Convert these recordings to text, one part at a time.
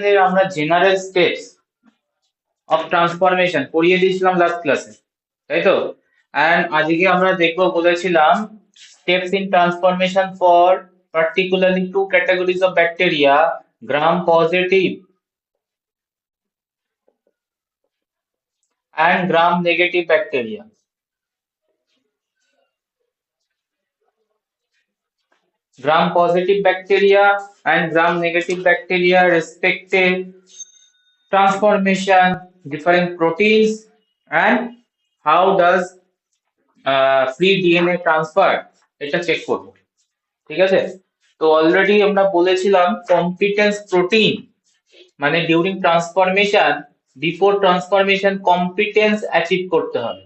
এর আমরা general steps of transformation পড়িয়ে দিয়েছিলাম লাস্ট ক্লাসে, তাই তো? অ্যান্ড আজকে আমরা দেখবো বলেছিলাম steps in transformation for particularly two categories of bacteria, gram positive and gram negative bacteria. Gram positive bacteria and gram negative bacteria respective transformation, different proteins, and how does free DNA transfer এটা check করব, ঠিক আছে? তো already আমরা বলেছিলাম competence protein মানে during transformation, before transformation competence achieve করতে হবে,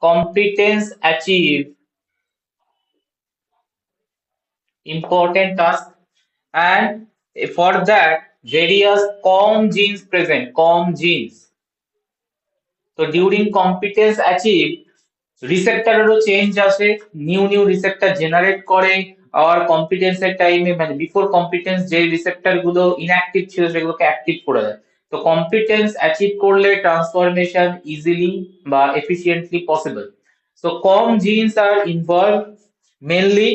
competence achieve important task, and for that various com genes present, com genes. তো ডিউরিং কম্পিটেন্স অ্যাচিভ রিসেপ্টরেরও চেঞ্জ আসে, নিউ নিউ রিসেপ্টর জেনারেট করে, আর কম্পিটেন্সের টাইমে মানে বিফোর কম্পিটেন্স যে রিসেপ্টর গুলো ইনঅ্যাক্টিভ ছিল সেগুলোকে অ্যাক্টিভ করে দেয়। তো কম্পিটেন্স অ্যাচিভ করলে ট্রান্সফরমেশন ইজিলি বা efficiently possible. So com genes আর involve mainly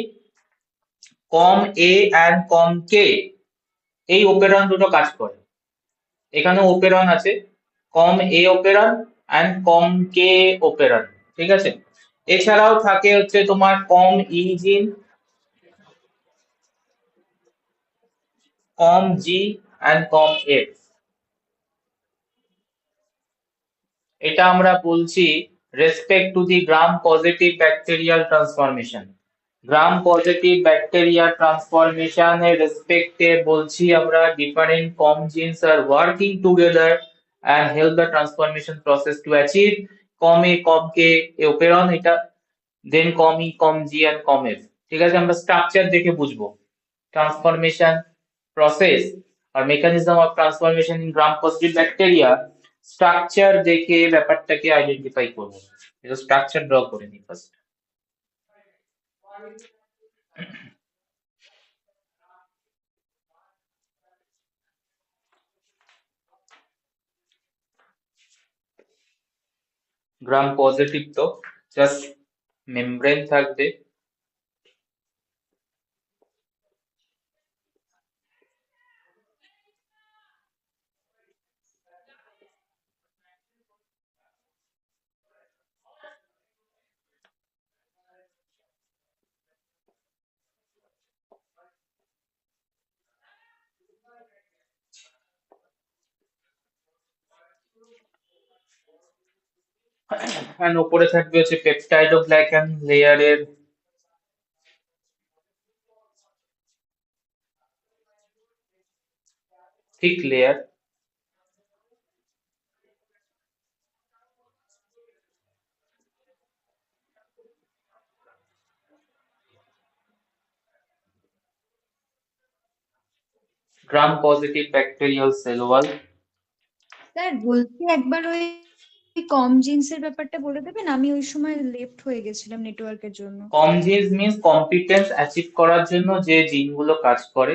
com A and com K, এই ওপেরন দুটো কাজ করে। এখানে ওপেরন আছে com A operon and com K operon, ঠিক আছে? এছাড়াও থাকে হচ্ছে তোমার কম ই জিন, কম জি অ্যান্ড কম এফ। এটা আমরা বলছি respect to the Gram positive bacterial transformation. Gram positive bacteria transformation এর রেসপেক্টে বলছি আমরা different com genes are working together and help the transformation process to achieve com A, com K operon এটা, then com E, com G and com F। ঠিক আছে, আমরা structure দেখে বুঝবো ট্রান্সফরমেশন প্রসেস আর mechanism of transformation in Gram positive bacteria, structure দেখে ব্যাপারটাকে identify করবো। এটা স্ট্রাকচার ড্র করে নিই ফার্স্ট। গ্রাম পজিটিভ তো জাস্ট মেমব্রেন থাকবে, and উপরে থাকবে হচ্ছে পেপটাইডোগ্লাইকান লেয়ারের thick layer. Gram positive bacterial cell wall. Sir বলছি একবার ওই কম জিন্সের ব্যাপারটা বলে দেবেন, আমি ওই সময় লেফট হয়ে গেছিলাম নেটওয়ার্কের জন্য। কম জিনস মিন্স কম্পিটেন্স অ্যাচিভ করার জন্য যে জিনগুলো কাজ করে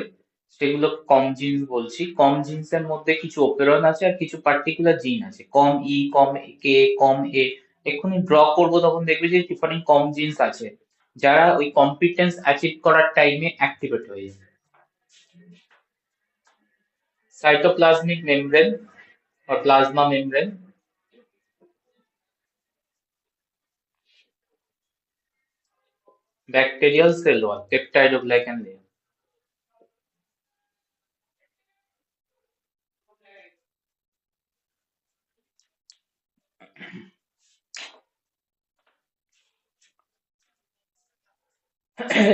সেগুলো কম জিনস বলছি। কম জিনস এর মধ্যে কিছু ওপেরন আছে আর কিছু পার্টিকুলার জিন আছে, কম ই, কম কে, কম এ। এক্ষুনি ড্র করবো তখন দেখবে যে ডিফারেন্ট কম জিনস আছে যারা ওই কম্পিটেন্স অ্যাচিভ করার টাইমে অ্যাক্টিভেট হয়ে যায়। Cytoplasmic membrane or plasma membrane, bacterial cell wall, peptidoglycan layer।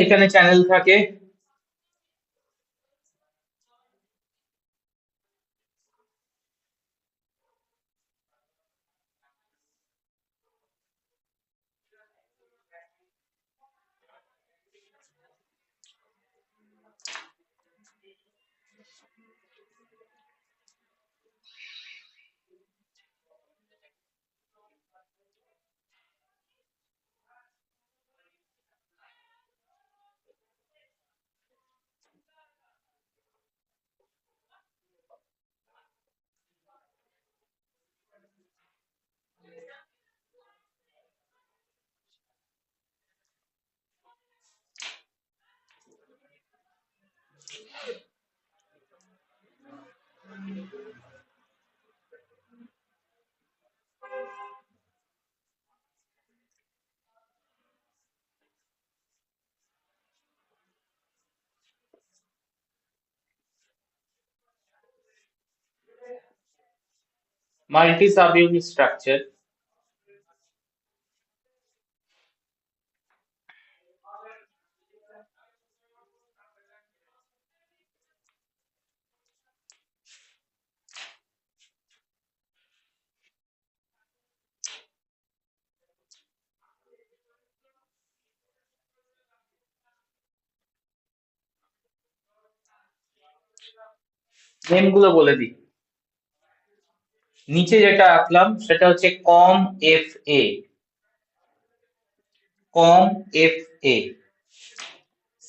এখানে চ্যানেল থাকে, Multi subunit structure. নেম গুলো বলে দিই। নিচে যেটা আঁকলাম সেটা হচ্ছে com F A, com F A.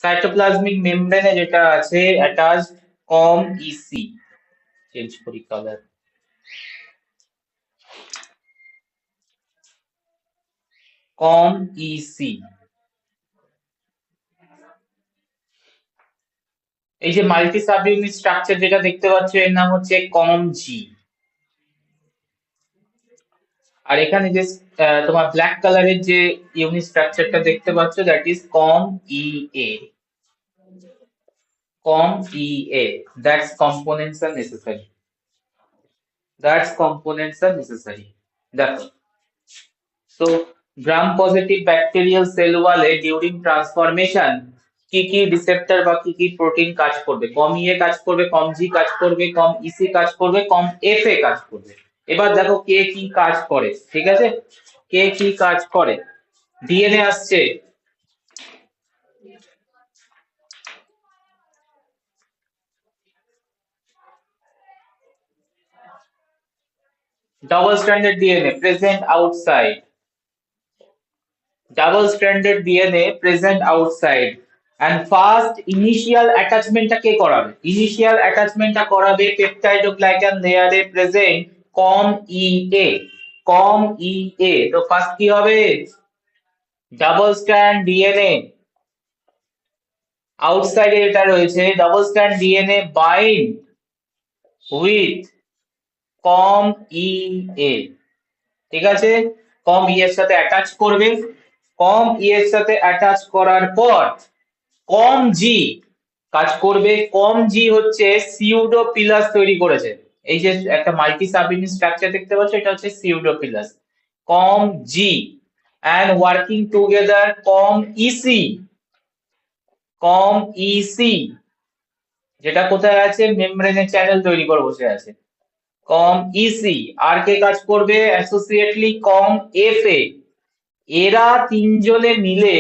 Cytoplasmic মেমব্রেনে যেটা আছে অ্যাটাচড কম ইসি, চেঞ্জ করি কালার, কম ইসি। এই যে মাল্টি সাবইউনিট স্ট্রাকচার যেটা দেখতে পাচ্ছ এর নাম হচ্ছে কম জি। আর এখানে যে তোমার ব্ল্যাক কালারের যে ইউনিট স্ট্রাকচারটা দেখতে পাচ্ছ that is com E A, com E A. That's components are necessary, that's components are necessary. দেখো, so gram positive bacterial cell ওয়ালে ডিউরিং ট্রান্সফরমেশন কি কি রিসেপ্টর বা কি কি প্রোটিন কাজ করবে? কম ই এ কাজ করবে, কম জি কাজ করবে, কম ইসি কাজ করবে, কম এফ এ কাজ করবে। এবার দেখো কে কি কাজ করে, ঠিক আছে? কে কি কাজ করে? ডিএনএ আসছে, double stranded DNA present outside, double stranded DNA present outside, and first initial attachment টা কে করাবে? Initial attachment টা করাবে peptidoglycan layer এ present com EA, com EA। তো ফার্স্ট কি হবে? ডাবল স্ট্র্যান্ড ডিএনএ, আউটসাইডে এটা রয়েছে, double strand DNA bind with com EA, ঠিক আছে? কম ই এর সাথে অ্যাটাচ করবে, কম ই এর সাথে অ্যাটাচ করার পর কম জি কাজ করবে। কম জি হচ্ছে সিউডোপিলাস তৈরি করেছে। এই যে একটা মাল্টি সাবইউনিট স্ট্রাকচার দেখতে পাচ্ছ, এটা হচ্ছে সিউডোপিলাস। কম জি and working together com EC, com EC যেটা কোথায় আছে? মেমব্রেনের চ্যানেল তৈরি করে বসে আছে। কম ইসি আর কে কাজ করবে? অ্যাসোসিয়েটলি কম এফ এ। এরা তিনজনে মিলে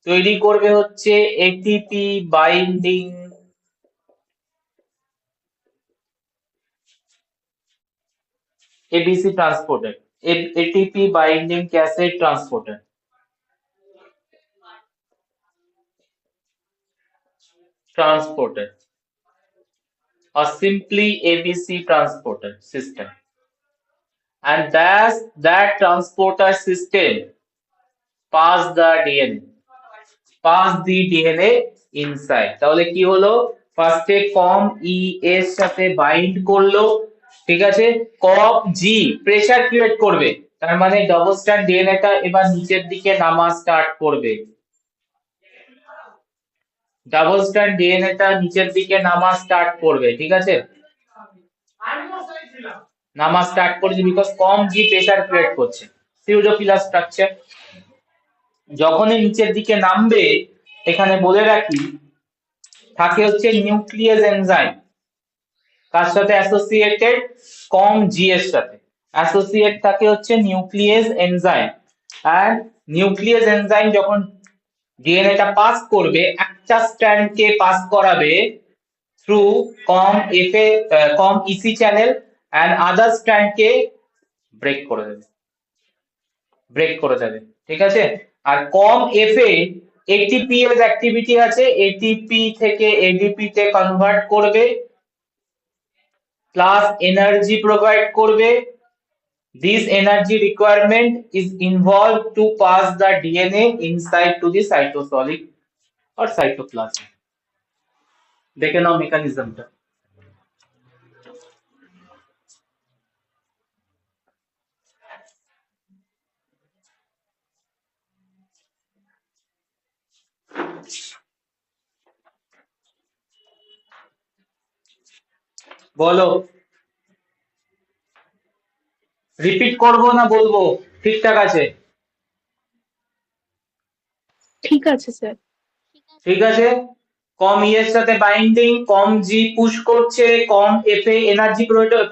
তৈরি করবে হচ্ছে ATP binding, ABC transporter, ATP binding cassette transporter, transporter, or simply ABC transporter system. And that transporter system pass the DNA, pass the DNA inside। তাহলে কি হলো? ফার্স্টে কম ই এর সাথে বাইন্ড করলো, ঠিক আছে? কম জি প্রেসার ক্রিয়েট করবে, তার মানে ডবল স্ট্র্যান্ড ডিএনএ টা এবার নিচের দিকে নামা স্টার্ট করবে। ডাবল স্ট্র্যান্ড ডিএনএ টা নিচের দিকে নামা স্টার্ট করবে, ঠিক আছে? নামা স্টার্ট করেছে because com G pressure create করছে। সিউডোফিলাস স্ট্রাকচার যখনই নিচের দিকে নামবে, এখানে বলে রাখি থাকে হচ্ছে নিউক্লিয়াস এনজাইম। কার সাথে অ্যাসোসিয়েটেড? কম জি এর সাথে অ্যাসোসিয়েট থাকে হচ্ছে nuclease enzyme. And nuclease enzyme যখন ডিএনএ টা পাস করবে, একটা স্ট্র্যান্ড কে পাস করাবে through com F A, com E C channel, and other strand কে ব্রেক করে দেবে, ব্রেক করে দেবে, ঠিক আছে? আর কম এফ এ এটিপি এর অ্যাক্টিভিটি আছে, এটিপি থেকে এডিপি তে কনভার্ট করবে, প্লাস এনার্জি প্রোভাইড করবে। This energy requirement is involved to pass the DNA inside to the cytosolic or cytoplasm. দেখে নাও মেকানিজমটা। বলো, রিপিট করবো না বলবো? ঠিকঠাক আছে? ঠিক আছে স্যার। ঠিক আছে। কম ই এর সাথে বাইন্ডিং, কম জি পুশ করছে, কম এফ এ এনার্জি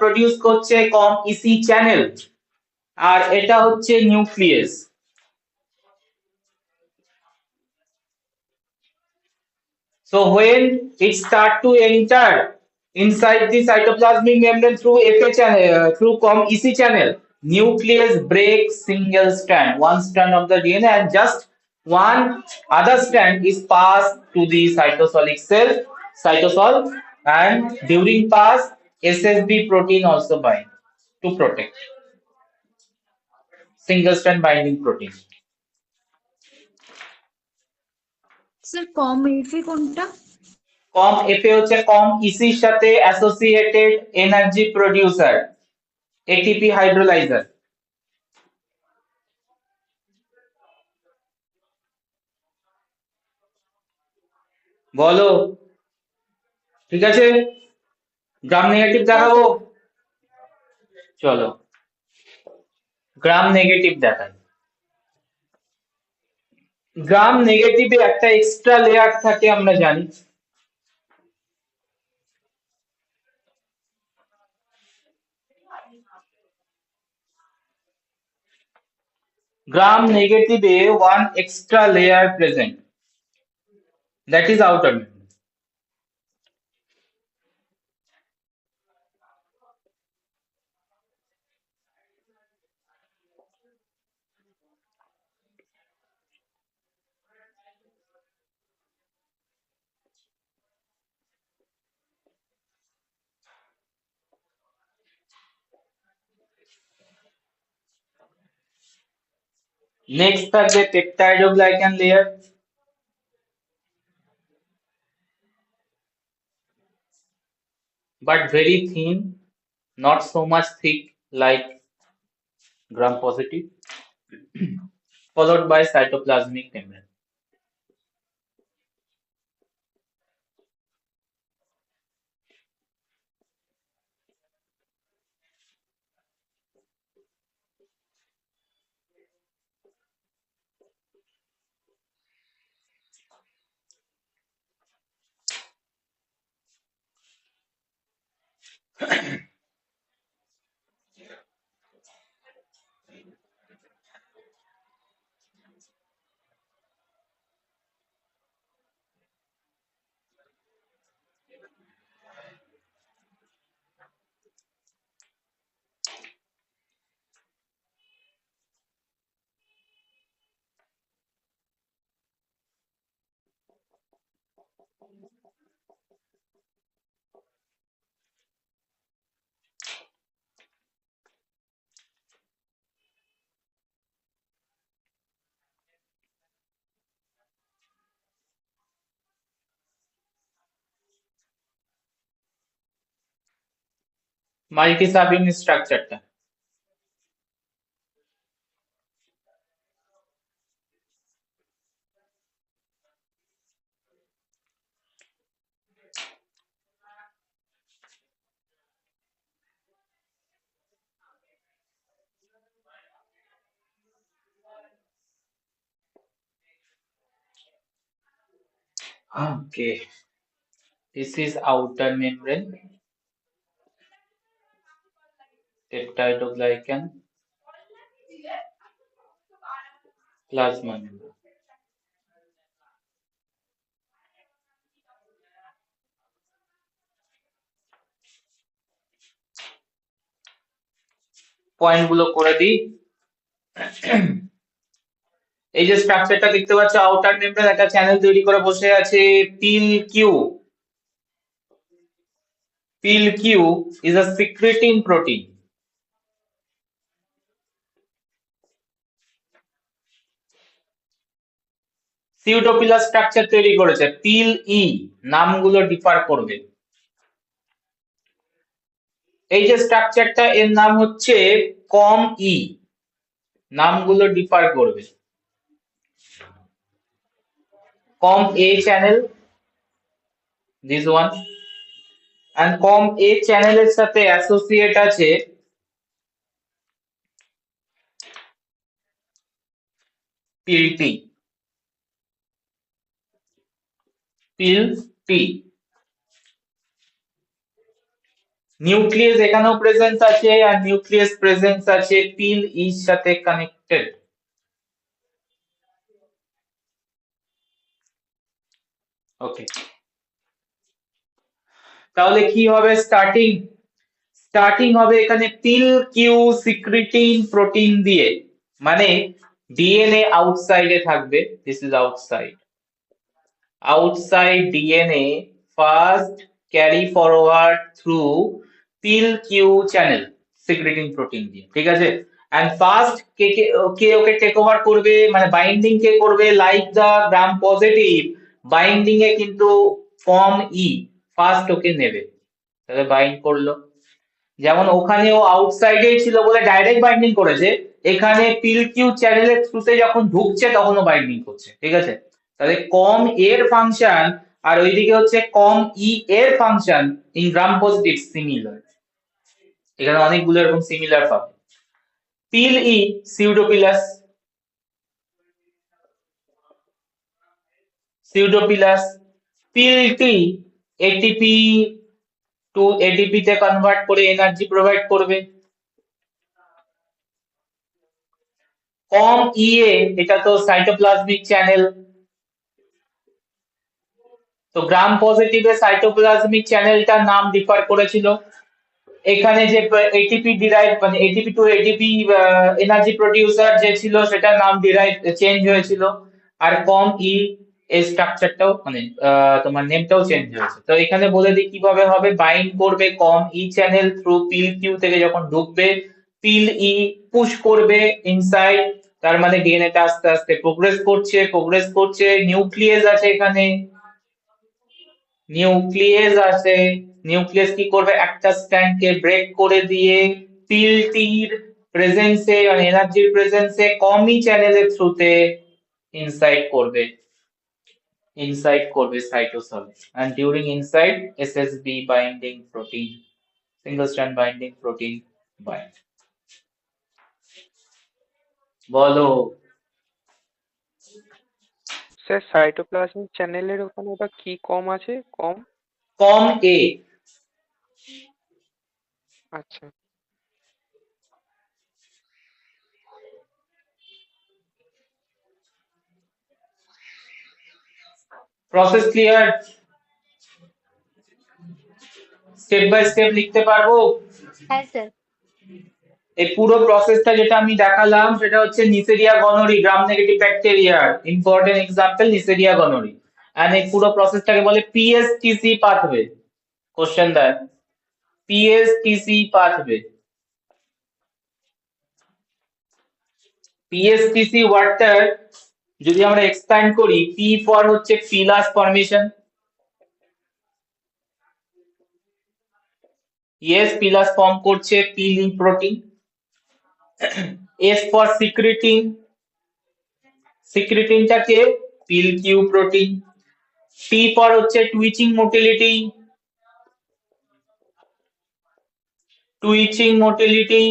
প্রডিউস করছে, কম ইসি চ্যানেল, আর এটা হচ্ছে nucleus. So when it start to enter inside the cytoplasmic membrane through FA channel, through COM-EC channel, nucleus breaks single strand, one strand of the DNA, and just one other strand is passed to the cytosolic cell, cytosol, and during pass, SSB protein also bind to protect, single strand binding protein. Sir com FA কোনটা? Com FA হচ্ছে com ইসির সাথে associated energy producer, ATP hydrolyser. বলো, ঠিক আছে? Gram negative দেখাবো? চলো, gram negative দেখাই। গ্রাম নেগেটিভে একটা এক্সট্রা লেয়ার থাকে আমরা জানি। Gram negative A, one extra layer present, that is outer membrane. Next থাকবে peptidoglycan layer, but very thin, not so much thick like gram positive, followed by cytoplasmic membrane. Multi-subbing স্ট্রাকচারটা okay. This is outer membrane, peptidoglycan, plasma membrane. Point গুলো করে দিই। এই যে স্ট্রাকচারটা দেখতে পাচ্ছ, আউটার মেমব্রেন একটা চ্যানেল তৈরি করে বসে আছে, pil Q. Pil Q is a secreting protein. Pseudopilus structure তৈরি করেছে। পিল ই নামগুলো ডিফার করবে। এই যে স্ট্রাকচারটা এর নাম হচ্ছে কম ই, নামগুলো ডিফার করবে। কম এ চ্যানেল, দিস ওয়ান, এন্ড কম এ চ্যানেলের সাথে অ্যাসোসিয়েট আছে পিল টি, পিল টি। নিউক্লিয়াস এখানেও প্রেজেন্স আছে, আর নিউক্লিয়াস প্রেজেন্স আছে পিল ই সাথে কানেক্টেড। ওকে, তাহলে কি হবে স্টার্টিং? স্টার্টিং হবে এখানে পিল কিউ সিক্রিটিন প্রোটিন দিয়ে, মানে ডিএনএ আউটসাইডে থাকবে, this is outside. Outside DNA first carry forward through PIL Q channel secreting protein দিয়ে, ঠিক আছে। and first কে ওকে টেক ওভার করবে, মানে বাইন্ডিং কে করবে, like the gram positive binding এ কিন্তু ফর্ম ই ফার্স্ট ওকে নেবে, তাহলে বাইন্ড করলো। যেমন ওখানে ও আউটসাইডে ছিল বলে ডাইরেক্ট বাইন্ডিং করেছে, এখানে পিল কিউ চ্যানেলের থ্রুতে যখন ঢুকছে তখন ও বাইন্ডিং করছে, ঠিক আছে। তাহলে কম এর ফাংশন আর ওইদিকে হচ্ছে কম ই এর function in Gram positive similar, এখানে অনেকগুলো এরকম সিমিলার পাবে। পিল ই সিউডোপিলাস, সিউডোপিলাস। পিল টি এটিপি টু এডিপি তে কনভার্ট করে এনার্জি প্রোভাইড করবে। কম ইএ এটা তো সাইটোপ্লাজমিক চ্যানেল, তো গ্রাম পজিটিভে সাইটোপ্লাজমিক চ্যানেলটার নাম ডিফার করেছিল। এখানে যে এটিপি ডিরাইভ মানে ATP to ATP energy producer যে ছিল সেটার নাম ডিরাইভ চেঞ্জ হয়েছিল। আর কম ই এই স্ট্রাকচারটাও মানে তোমার নেমটাও চেঞ্জ হয়েছে। তো এখানে বলে দিই কিভাবে হবে, বাইন্ড করবে কম ই চ্যানেল থ্রু পিল কিউ থেকে যখন ঢুকবে, পিল ই পুশ করবে ইনসাইড, তার মানে ডিএনএটা আস্তে আস্তে প্রোগ্রেস করছে। নিউক্লিয়াস আছে এখানে, নিউক্লিয়াস আছে, নিউক্লিয়াস কি করবে, একটা স্ট্র্যান্ড কে ব্রেক করে দিয়ে পিল টির প্রেজেন্সে মানে এনার্জির প্রেজেন্সে কমই চ্যানেলের থ্রুতে ইনসাইড করবে cytosol, and during inside SSB binding protein, single strand binding protein bind। বলো। স্যার সাইটোপ্লাজমিক চ্যানেলের ওখানে ওটা কি কম আছে? কম? কম এ, আচ্ছা। Process clear? Step by step লিখতে পারবো? হ্যাঁ স্যার। এই পুরো প্রসেসটা যেটা আমি দেখালাম সেটা হচ্ছে নিসেরিয়া গনোরি, গ্রাম নেগেটিভ ব্যাকটেরিয়ার important example Neisseria gonorrhoeae. And এই পুরো প্রসেসটাকে বলে পিএসটিসি পাথওয়ে। কোশ্চেন দেয় পিএসটিসি পাথওয়ে। পিএসটিসি ওয়ার্ডটা যদি আমরা এক্সপ্যান্ড করি, পি ফর হচ্ছে pilus formation, yes pilus form করছে pil protein. S for secretin, সিক্রিটিনটাকে pil Q protein. T for হচ্ছে twitching motility, twitching motility,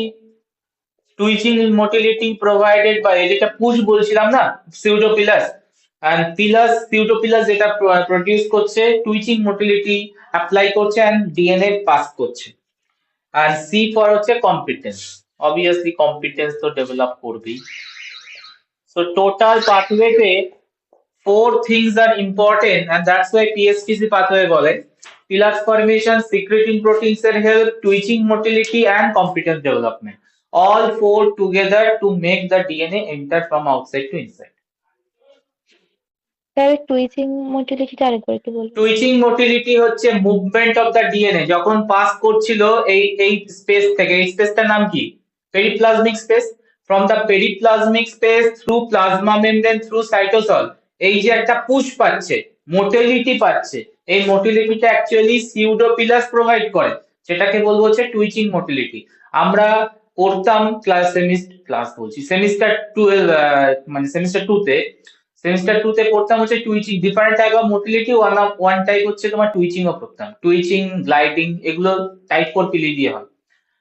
twitching motility provided by, যেটা পুশ বলছিলাম না, সিউডোপিলাস। এন্ড পিলাস সিউডোপিলাস যেটা produce করছে twitching motility apply করছে and DNA pass করছে। আর সি ফর হচ্ছে কম্পিটেন্স, অবভিয়াসলি কম্পিটেন্স তো ডেভেলপ করবেই। সো টোটাল পাথওয়েতে four things are important, and that's why PSTC pathway বলে pillar formation, secreting proteins এর help, twitching motility and competence development, all four together to make the DNA enter from outside to inside। Sir twitching মোটিলিটিটা আরেকবার একটু বলুন। Twitching motility হচ্ছে movement of the DNA যখন pass করছিল এই space থেকে, এই স্পেসটার নাম কি, periplasmic space, from the periplasmic space through plasma membrane through cytosol এই যে একটা পুশ পাচ্ছে, মোটিলিটি পাচ্ছে, এই মোটিলিটিটা অ্যাকচুয়ালি সিউডোপিলাস প্রোভাইড করে, সেটাকে বলবো হচ্ছে টুইচিং মোটিলিটি। আমরা পড়তাম ক্লাস বলছি সেমিস্টার 12, মানে সেমিস্টার 2 তে পড়তাম হচ্ছে twitching, different type of motility. One type হচ্ছে তোমার টুইচিং ও পড়তাম, টুইচিং, গ্লাইডিং, এগুলো টাইপ 4 পিলি দিয়ে হয়।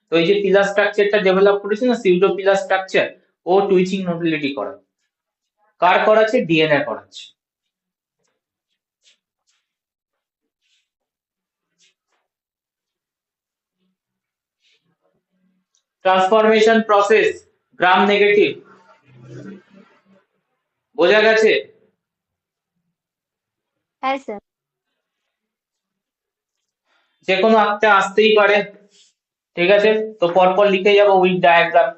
তো এই যে পিলার স্ট্রাকচারটা ডেভেলপ করেছে না, সিউডো পিলার স্ট্রাকচার, ও টুইচিং মোটিলিটি করা। কার করাচ্ছে? ডিএনএ করাচ্ছে। ট্রান্সফরমেশন প্রসেস, গ্রাম নেগেটিভ, বোঝা গেছে? হ্যাঁ স্যার। যে কোনো একটা আসতেই পারে, ঠিক আছে? তো পরপর লিখে যাবো উইথ ডায়াগ্রাম।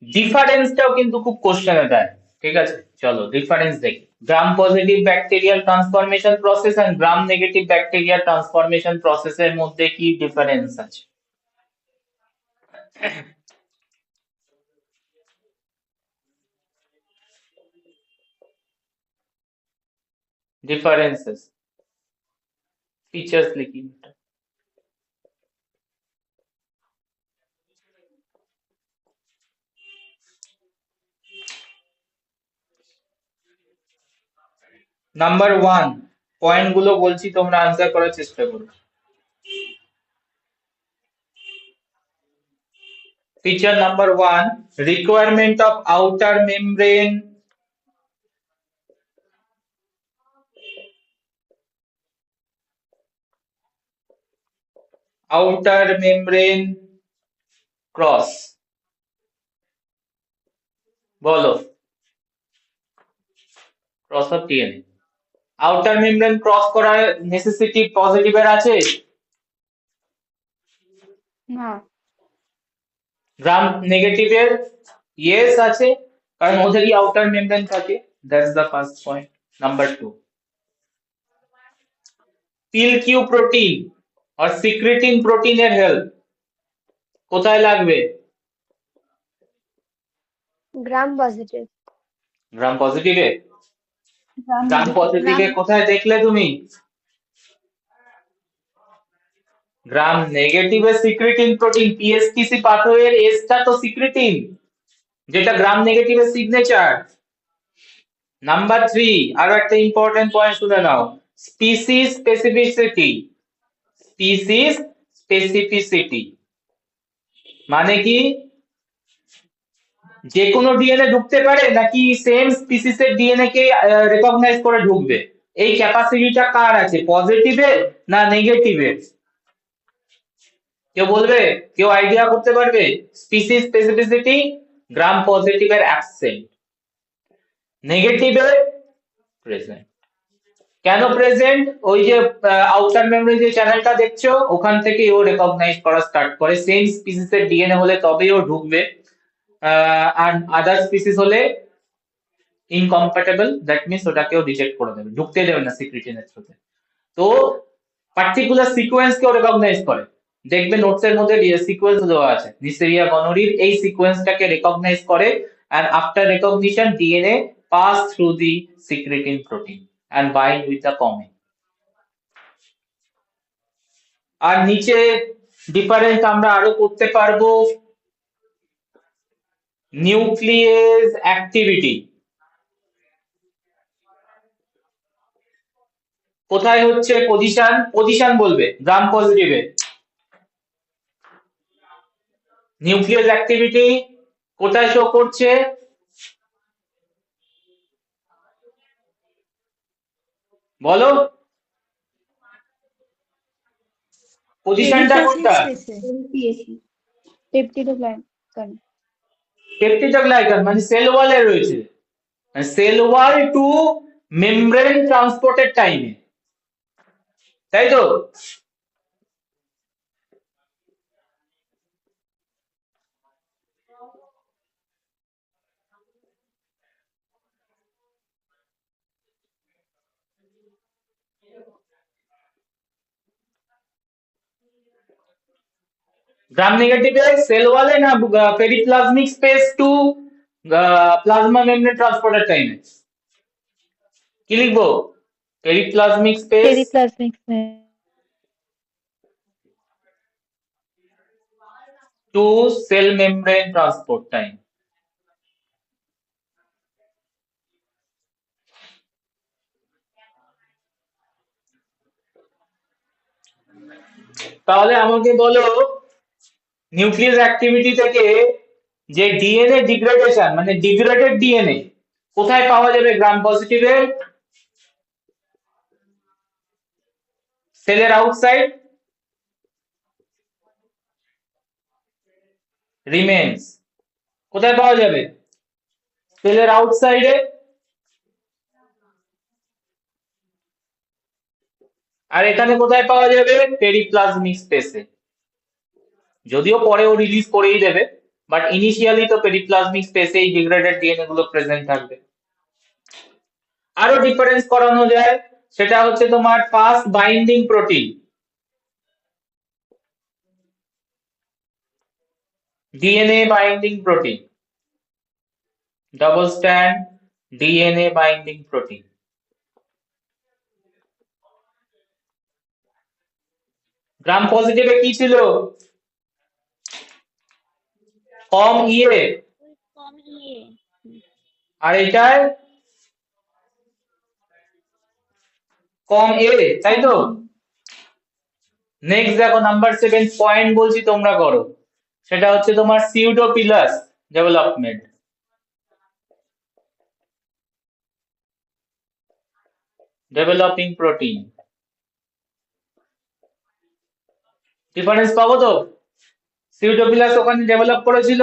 ডিফারেন্সটাও কিন্তু খুব কোশ্চেনে দেয়, ঠিক আছে? চলো ডিফারেন্স দেখি। Gram positive bacterial transformation process and Gram negative bacterial transformation প্রসেসের মধ্যে কি ডিফারেন্স আছে? ডিফারেন্সেস, ফিচার্স লিখি। নাম্বার 1, পয়েন্ট গুলো বলছি, তোমরা আনসার করার চেষ্টা করো। Feature number 1, requirement of outer membrane cross, বলো। Cross of DNA, outer membrane cross করার নেসেসিটি পজিটিভ এর আছে? না। গ্রাম নেগেটিভ এর ইয়েস আছে, কারণ ওদেরই আউটার মেমব্রেন থাকে। That's the first point. Number 2, pil Q protein আর সিক্রেটিন প্রোটিনের হেল্প কোথায় লাগবে? Gram positive. গ্রাম পজিটিভে? গ্রাম গ্রাম পজিটিভে কোথায় দেখলে তুমি? গ্রাম নেগেটিভে সিক্রেটিন প্রোটিন, পিএসটিসি পাথওয়ের এসটা তো সিক্রেটিন, যেটা গ্রাম নেগেটিভের সিগনেচার। নাম্বার 3, আরো একটা ইম্পর্টেন্ট পয়েন্ট শুনে নাও, স্পিসিস স্পেসিফিসিটি। স্পিসিস স্পেসিফিসিটি মানে কি? যে কোনো ডিএনএ ঢুকতে পারে নাকি সেম স্পিসিসের ডিএনএ কে রেকগনাইজ করে ঢুকবে? এই ক্যাপাসিটিটা কার আছে, পজিটিভের না নেগেটিভের? কেউ বলবে? কেউ আইডিয়া করতে পারবে? স্পিসিস স্পেসিফিসিটি গ্রাম পজিটিভের অ্যাবসেন্ট, নেগেটিভের প্রেজেন্ট। কেন প্রেজেন্ট? ওই যে আউটার মেমরি যে চ্যানেলটা দেখছো, ওখান থেকে ও রেকগনাইজ করা স্টার্ট করে। সেম স্পিসিসের ডিএনএ হলে তবেই ও ঢুকবে, আর আদার স্পিসিস হলে ইনকম্প্যাটেবল, দ্যাট মিনস ওটাকেও রিজেক্ট করে দেবে, ঢুকতে দেবে না সিক্রেটিনের থ্রুতে। তো পার্টিকুলার সিকোয়েন্স কেও রেকগনাইজ করে, দেখবে নোটসের মধ্যে সিকোয়েন্স দেওয়া আছে, নিসেরিয়া গনোরির এই সিকোয়েন্সটাকে রেকগনাইজ করে, and after recognition DNA pass through the secretin protein and bind with the common. আর নিচে ডিফারেন্স আমরা আরো করতে পারবো, নিউক্লিয়েস অ্যাক্টিভিটি কোথায় হচ্ছে? পজিশন বলবে গ্রাম পজিটিভে। নিউক্লিয়াস অ্যাক্টিভিটি কোথায় শো করছে? বলো, পজিশনটা কোনটা? পেপটিডোগ্লাইকান। পেপটিডোগ্লাইকান মানে সেল ওয়ালে রয়েছে, সেল ওয়াল টু মেমব্রেন ট্রান্সপোর্টের টাইমে, তাই তো? গ্রাম নেগেটিভে সেল ওয়ালে না periplasmic space to plasma membrane ট্রান্সপোর্টের টাইমে? কি লিখবো? Periplasmic space periplasmic to cell membrane transport time. তাহলে আমাকে বলো নিউক্লিয়াস অ্যাক্টিভিটি থেকে যে ডিএনএ ডিগ্রেডেশন মানে ডিগ্রেডেড ডিএনএ কোথায় পাওয়া যাবে গ্রাম পজিটিভে? সেলের আউটসাইড রিমেন্স। কোথায় পাওয়া যাবে? সেলের আউটসাইডে। আর এখানে কোথায় পাওয়া যাবে? পেরিপ্লাজমিক স্পেসে। যদিও পরে ও রিলিজ করেই দেবে, বাট ইনিশিয়ালি তো পেরিপ্লাজমিক স্পেসে এই ডিগ্রেডেড ডিএনএ গুলো প্রেজেন্ট থাকবে। আরো ডিফারেন্স করানো যায়, সেটা হচ্ছে তোমার first binding protein, DNA binding protein, double strand DNA binding protein. Gram পজিটিভে কি ছিল? কম ইয়ে, কম ইয়ে। আর এটার কম এ, তাই তো? নেক্সট দেখো নাম্বার 7 পয়েন্ট বলছি তোমরা করো, সেটা হচ্ছে তোমার সিউডোপিলাস ডেভেলপমেন্ট। ডেভেলপিং প্রোটিন ডিফারেন্স পাবো তো? সিউডোপিলাস ওখানে ডেভেলপ করেছিল,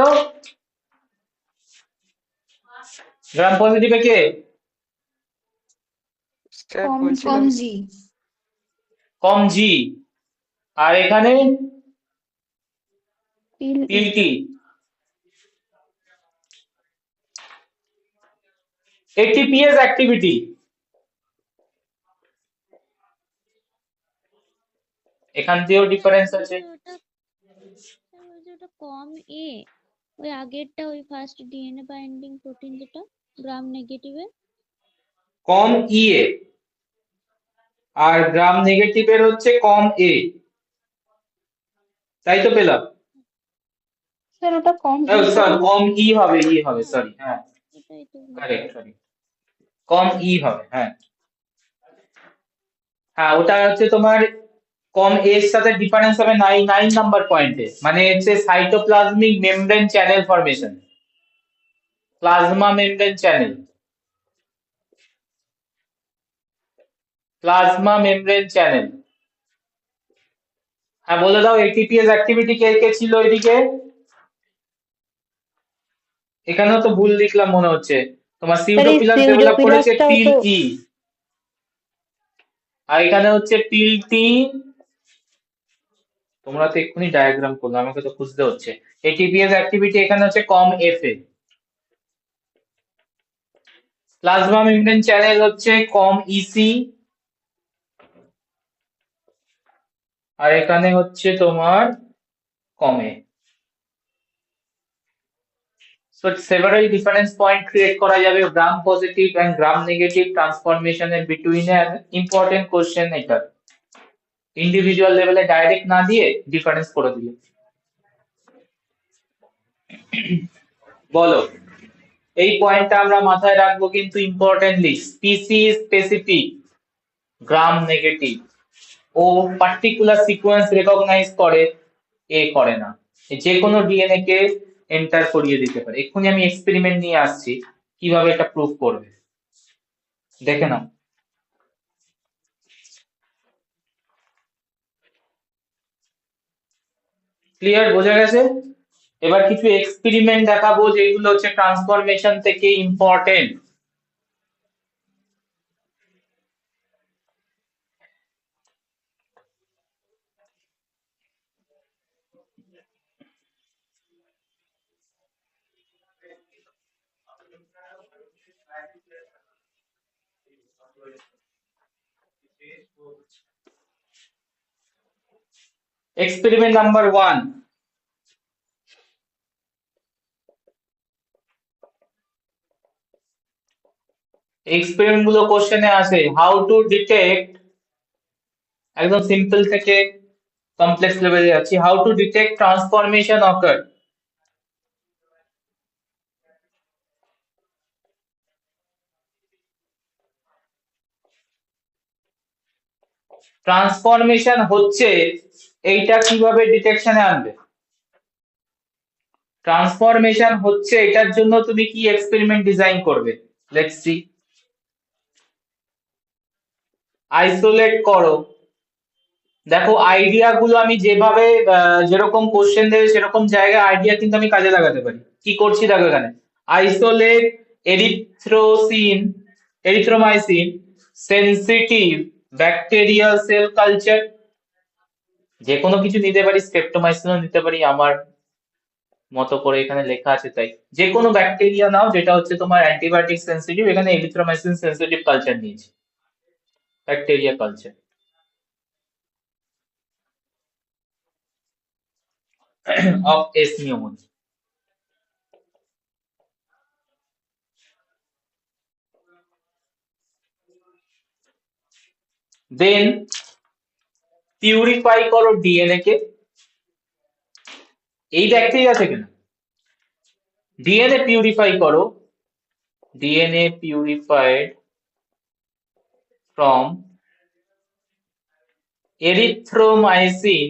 গ্রাম পজিটিভে কে? স্যার কম বলছিলাম জি। কম জি। আর এখানে পিল পিলটি। এটিপিএস অ্যাক্টিভিটি এখান থেকেও ডিফারেন্স আছে। ওটা কম এ, ওই আগেরটা ওই ফার্স্ট ডিএনএ বাইন্ডিং প্রোটিন যেটা গ্রাম নেগেটিভে। কম ইএ আর গ্রাম নেগেটিভের হচ্ছে কম এ, তাই তো পেলাম? স্যার ওটা কম কম ই হবে, সরি, হ্যাঁ এটাই তো। কারেক্ট, কম ই হবে, হ্যাঁ হ্যাঁ ওটা হচ্ছে তোমার কম এর সাথে ডিফারেন্স হবে 9 নাম্বার পয়েন্টে, মানে হচ্ছে cytoplasmic membrane channel formation, plasma membrane channel, plasma membrane channel. হ্যাঁ বলে দাও এটিপিএস অ্যাক্টিভিটি কে কে ছিল এদিকে? এখানেও তো ভুল লিখলাম মনে হচ্ছে, তোমার সিউডোপিলাস ডেভেলপ করেছে সিউডোপিলাসটাও পিল তো ই, আর এখানে হচ্ছে পিল টি। তোমরা তো এক্ষুনি ডায়াগ্রাম করলো, আমাকে তো খুঁজতে হচ্ছে। এটিপিএস অ্যাক্টিভিটি এখানে হচ্ছে com F A, plasma membrane channel হচ্ছে কম ইসি, আর এখানে হচ্ছে তোমার কম এ। So several difference point create করা যাবে gram positive and gram negative transformation এর বিটুইন এ। ইম্পর্টেন্ট কোশ্চেন এটা, ইন্ডিভিজুয়াল লেভেলে ডাইরেক্ট না দিয়ে ডিফারেন্স করে দিলে। বলো এই পয়েন্টটা আমরা মাথায় রাখবো কিন্তু importantly, species specific gram negative ও পার্টিকুলার সিকোয়েন্স রেকগনাইজ করে, এ করে না। যে কোনো ডিএনএ কে এন্টার করিয়ে দিতে পারে। এক্ষুনি আমি এক্সপেরিমেন্ট নিয়ে আসছি কিভাবে এটা প্রুভ করবে, দেখে নাও। ক্লিয়ার, বোঝা গেছে? এবার কিছু এক্সপেরিমেন্ট দেখাবো যেগুলো হচ্ছে ট্রান্সফরমেশন থেকে ইম্পর্টেন্ট। Experiment number 1. এক্সপেরিমেন্ট গুলো কোশ্চেনে আসে, হাউ টু ডিটেক্ট, একদম সিম্পল থেকে কমপ্লেক্স লেভেলে যাচ্ছি, how to detect transformation ochre. Transformation হচ্ছে এইটা কিভাবে ডিটেকশনে আনবে? ট্রান্সফরমেশন হচ্ছে এটার জন্য তুমি কি এক্সপেরিমেন্ট ডিজাইন করবে? Let's see. আইসোলেট করো। দেখো আইডিয়া গুলো আমি যেভাবে যেরকম কোশ্চেন দেবে সেরকম জায়গায় আইডিয়া কিন্তু আমি কাজে লাগাতে পারি। কি করছি দেখো এখানে, isolate erythromycin sensitive bacterial cell culture. যে কোনো কিছু নিতে পারি, স্ট্রেপ্টোমাইসিনও নিতে পারি, আমার মতো করে এখানে লেখা আছে তাই। যে কোনো ব্যাকটেরিয়া নাও যেটা হচ্ছে তোমার অ্যান্টিবায়োটিক সেনসিটিভ, এখানে এরিথ্রোমাইসিন সেনসিটিভ কালচার নিয়েছি, bacteria culture. of S pneumoniae. Then purify করো ডিএনএ কে, এই ব্যাকটেরিয়া থেকে না, ডিএনএ পিউরিফাই করো, DNA purified from erythromycin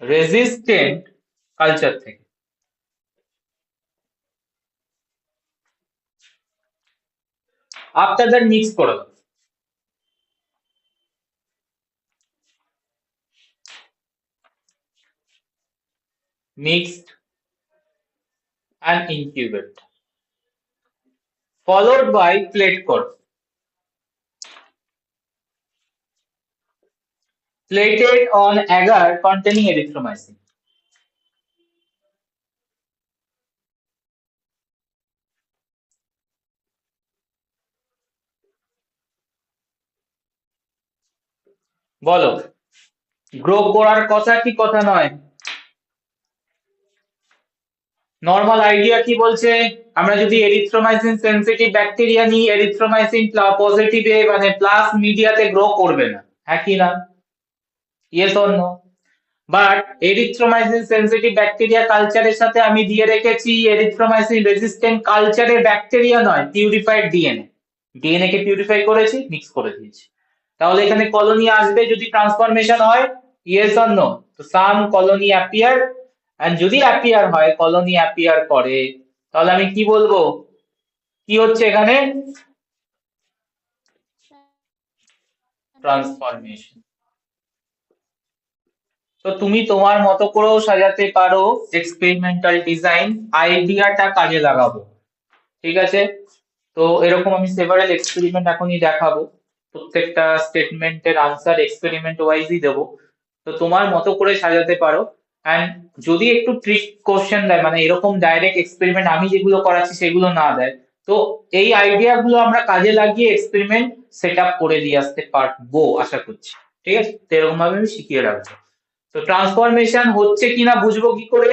resistant culture থেকে। আফটার দ্যাট মিক্স করে দাও। Mixed and incubate, followed by plate করো। Plated on agar containing erythromycin. বলো গ্রো করার কথা কি কথা নয়? নর্মাল আইডিয়া কি বলছে, আমরা যদি এরিথ্রোমাইসিন সেনসিটিভ ব্যাকটেরিয়া নিই, এরিথ্রোমাইসিন পজিটিভে মানে প্লাস মিডিয়াতে গ্রো করবে না, হ্যাঁ কি না? Yes or no? But erythromycin sensitive bacteria কালচারের সাথে আমি দিয়ে রেখেছি এরিথ্রোমাইসিন রেজিস্ট্যান্ট কালচারের ব্যাকটেরিয়া নয়, পিউরিফাইড ডিএনএ। ডিএনএ কে পিউরিফাই করেছি, মিক্স করে দিয়েছি। তাহলে এখানে কলোনি আসবে যদি ট্রান্সফরমেশন হয়, ইয়েস অর নো? তো সাম কলোনি অ্যাপিয়ার, এন্ড যদি অ্যাপিয়ার হয়, কলোনি অ্যাপিয়ার করে, তাহলে আমি কি বলবো, কি হচ্ছে এখানে? ট্রান্সফরমেশন। তো তুমি তোমার মতো করেও সাজাতে পারো এক্সপেরিমেন্টাল ডিজাইন, আইডিয়াটা কাজে লাগাবো, ঠিক আছে? তো এরকম আমি সেভারাল এক্সপেরিমেন্ট এখনই দেখাবো, প্রত্যেকটা স্টেটমেন্টের আনসার এক্সপেরিমেন্ট ওয়াইজই দেবো। তো তোমার মতো করে সাজাতে পারো। অ্যান্ড যদি একটু ট্রিক কোশ্চেন দেয়, মানে এরকম ডাইরেক্ট এক্সপেরিমেন্ট আমি যেগুলো করাচ্ছি সেগুলো না দেয়, তো এই আইডিয়া গুলো আমরা কাজে লাগিয়ে এক্সপেরিমেন্ট সেট আপ করে দিয়ে আসতে পারবো আশা করছি, ঠিক আছে? তো এরকম ভাবে আমি শিখিয়ে রাখবো। তো ট্রান্সফরমেশন হচ্ছে কিনা বুঝবো কি করে?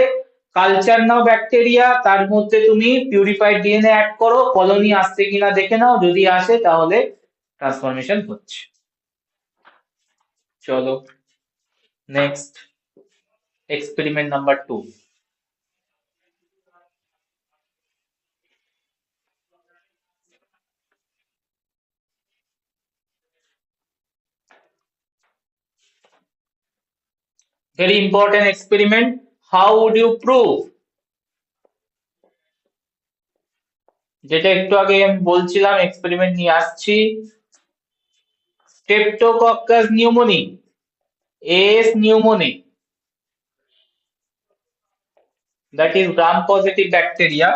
কালচার নাও ব্যাকটেরিয়া, তার মধ্যে তুমি পিউরিফাইড ডিএনএ অ্যাড করো, কলোনি আসছে কিনা দেখে নাও, যদি আসে তাহলে ট্রান্সফরমেশন হচ্ছে। চলো next, experiment number 2. Very important experiment. How would you prove? যেটা একটু আগে আমি বলছিলাম, এক্সপেরিমেন্ট নিয়ে আসছি। Streptococcus pneumoniae, AS pneumoniae, that is gram positive bacteria,